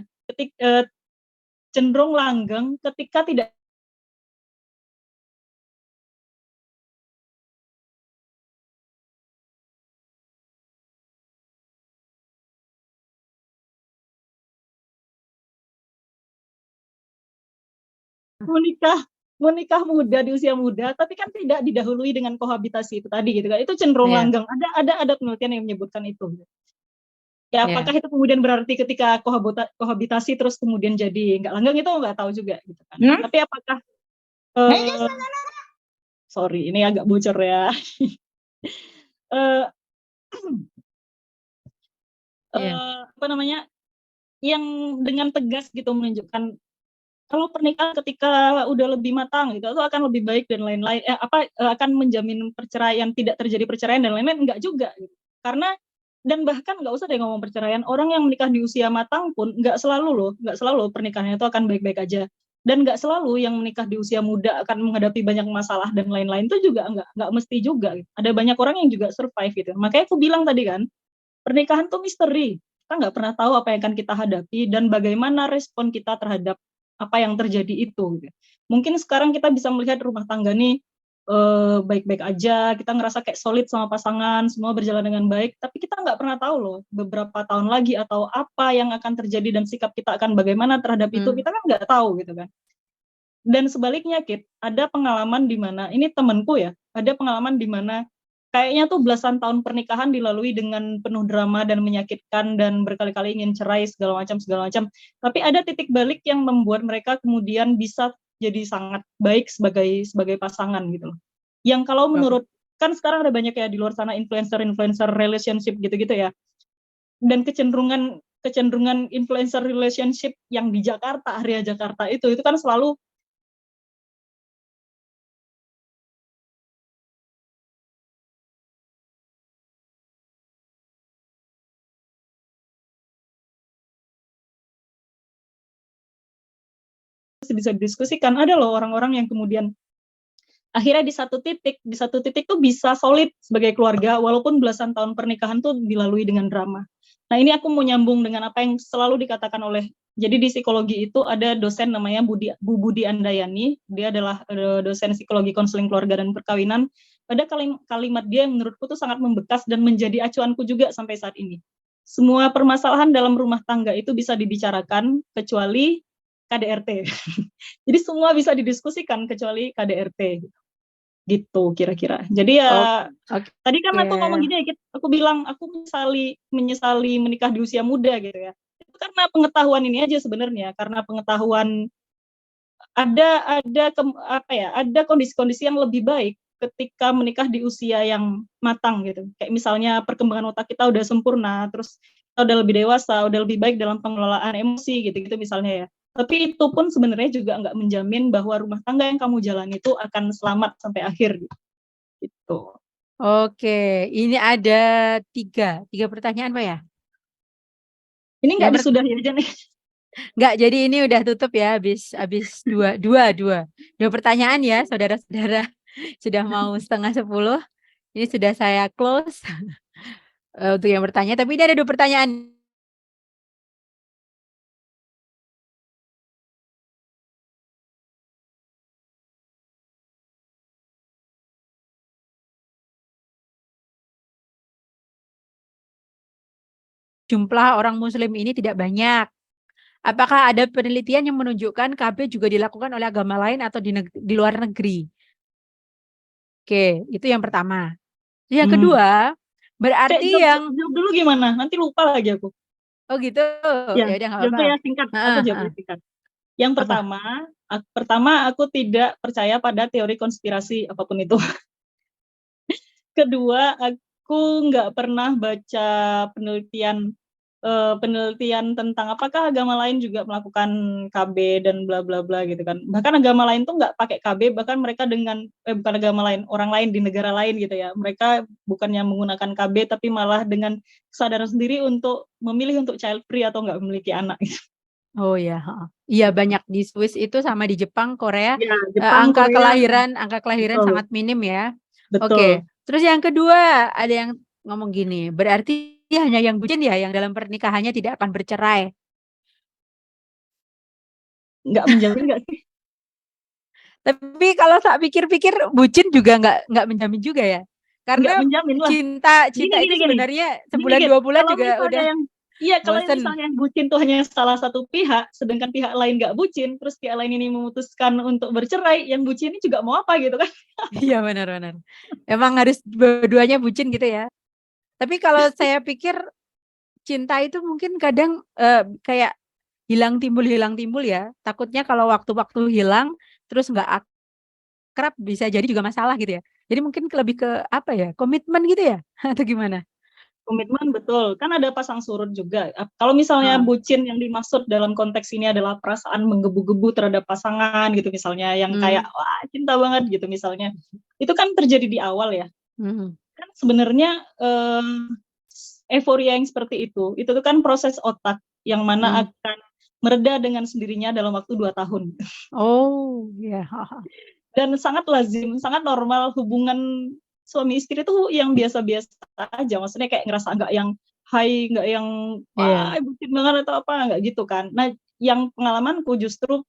S2: cenderung langgeng ketika tidak menikah muda di usia muda, tapi kan tidak didahului dengan kohabitasi itu tadi gitu kan. Itu cenderung
S1: Iya,
S2: langgeng. Ada penelitian yang menyebutkan itu. Ya
S1: iya,
S2: apakah itu kemudian berarti ketika kohabitasi terus kemudian jadi nggak langgeng, itu nggak tahu juga gitu kan. Tapi apakah sorry ini agak bocor ya. Eh,
S1: iya.
S2: apa namanya? Yang dengan tegas gitu menunjukkan kalau pernikahan ketika udah lebih matang gitu itu akan lebih baik dan lain-lain, akan menjamin perceraian, tidak terjadi perceraian dan lain-lain, enggak juga gitu. Karena dan bahkan nggak usah deh ngomong perceraian, orang yang menikah di usia matang pun nggak selalu pernikahannya itu akan baik-baik aja, dan nggak selalu yang menikah di usia muda akan menghadapi banyak masalah dan lain-lain, itu juga nggak mesti juga gitu. Ada banyak orang yang juga survive gitu. Makanya aku bilang tadi kan, pernikahan tuh misteri. Kita nggak pernah tahu apa yang akan kita hadapi dan bagaimana respon kita terhadap apa yang terjadi itu. Mungkin sekarang kita bisa melihat rumah tangga nih baik-baik aja, kita ngerasa kayak solid sama pasangan, semua berjalan dengan baik, tapi kita nggak pernah tahu loh beberapa tahun lagi atau apa yang akan terjadi dan sikap kita akan bagaimana terhadap itu, kita kan nggak tahu gitu kan. Dan sebaliknya, Kit, ada pengalaman di mana, ini temanku ya, ada pengalaman di mana kayaknya tuh belasan tahun pernikahan dilalui dengan penuh drama dan menyakitkan dan berkali-kali ingin cerai segala macam. Tapi ada titik balik yang membuat mereka kemudian bisa jadi sangat baik sebagai pasangan gitu loh. Yang kalau menurut, kan sekarang ada banyak ya di luar sana influencer relationship gitu-gitu ya. Dan kecenderungan influencer relationship yang di Jakarta, area Jakarta itu kan selalu bisa didiskusikan. Ada loh orang-orang yang kemudian akhirnya di satu titik tuh bisa solid sebagai keluarga walaupun belasan tahun pernikahan tuh dilalui dengan drama. Nah, ini aku mau nyambung dengan apa yang selalu dikatakan oleh, jadi di psikologi itu ada dosen namanya Bu Budi Andayani, dia adalah dosen psikologi konseling keluarga dan perkawinan. Ada kalimat dia yang menurutku tuh sangat membekas dan menjadi acuanku juga sampai saat ini. Semua permasalahan dalam rumah tangga itu bisa dibicarakan kecuali KDRT. Jadi semua bisa didiskusikan kecuali KDRT. Gitu kira-kira. Jadi ya tadi kan aku ngomong gini ya, aku bilang aku menyesali menikah di usia muda gitu ya. Itu karena pengetahuan ini aja sebenarnya, karena pengetahuan ada kondisi-kondisi yang lebih baik ketika menikah di usia yang matang gitu. Kayak misalnya perkembangan otak kita udah sempurna, terus kita udah lebih dewasa, udah lebih baik dalam pengelolaan emosi gitu-gitu misalnya ya. Tapi itu pun sebenarnya juga nggak menjamin bahwa rumah tangga yang kamu jalani itu akan selamat sampai akhir gitu.
S1: Oke, ini ada tiga pertanyaan Pak ya?
S2: Ini nggak disudahi aja nih.
S1: Enggak, jadi ini udah tutup ya, habis dua pertanyaan ya, saudara-saudara. Sudah mau 9:30, ini sudah saya close untuk yang bertanya, tapi ini ada 2 pertanyaan. Jumlah orang muslim ini tidak banyak. Apakah ada penelitian yang menunjukkan KB juga dilakukan oleh agama lain atau di luar negeri? Oke, itu yang pertama. Yang kedua, berarti yang
S2: jawab dulu gimana? Nanti lupa lagi aku.
S1: Oh gitu?
S2: Ya,
S1: Ya udah nggak
S2: jawab
S1: apa-apa.
S2: saya singkat. Aku jawabnya singkat. Yang pertama, aku tidak percaya pada teori konspirasi apapun itu. Kedua, aku nggak pernah baca penelitian tentang apakah agama lain juga melakukan KB dan bla bla bla gitu kan. Bahkan agama lain tuh nggak pakai KB, bahkan mereka bukan agama lain, orang lain di negara lain gitu ya. Mereka bukannya menggunakan KB tapi malah dengan kesadaran sendiri untuk memilih untuk child free atau nggak memiliki anak.
S1: Oh ya, iya banyak di Swiss itu sama di Jepang, Korea,
S2: Ya, Jepang,
S1: angka
S2: Korea,
S1: kelahiran
S2: betul.
S1: sangat minim ya.
S2: Betul.
S1: Oke, terus yang kedua ada yang ngomong gini, berarti hanya yang bucin ya yang dalam pernikahannya tidak akan bercerai.
S2: Nggak menjamin nggak sih?
S1: Tapi kalau tak pikir-pikir bucin juga nggak menjamin juga ya. Karena
S2: Nggak menjamin lah.
S1: cinta itu sebenarnya sebulan 2 bulan
S2: kalau
S1: juga udah
S2: kalau
S1: bosen.
S2: misalnya yang bucin tuh hanya salah satu pihak, sedangkan pihak lain nggak bucin, terus pihak lain ini memutuskan untuk bercerai, yang bucin ini juga mau apa gitu kan?
S1: Iya benar-benar. Emang harus dua-duanya bucin gitu ya. Tapi kalau saya pikir cinta itu mungkin kadang kayak hilang timbul ya. Takutnya kalau waktu-waktu hilang terus nggak akrab bisa jadi juga masalah gitu ya. Jadi mungkin lebih ke apa ya, komitmen gitu ya atau gimana?
S2: Komitmen betul, kan ada pasang surut juga. Kalau misalnya bucin yang dimaksud dalam konteks ini adalah perasaan menggebu-gebu terhadap pasangan gitu misalnya, yang kayak wah cinta banget gitu misalnya, itu kan terjadi di awal ya. Kan sebenarnya euforia yang seperti itu tuh kan proses otak yang mana akan mereda dengan sendirinya dalam waktu 2 tahun.
S1: Oh, iya.
S2: Dan sangat lazim, sangat normal hubungan suami istri itu yang biasa-biasa aja, maksudnya kayak ngerasa nggak yang high, nggak yang wah bucin banget atau apa, nggak gitu kan. Nah, yang pengalamanku justru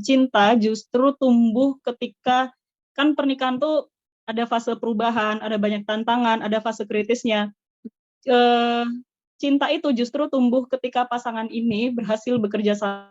S2: cinta justru tumbuh ketika kan pernikahan tuh ada fase perubahan, ada banyak tantangan, ada fase kritisnya. Cinta itu justru tumbuh ketika pasangan ini berhasil bekerja sama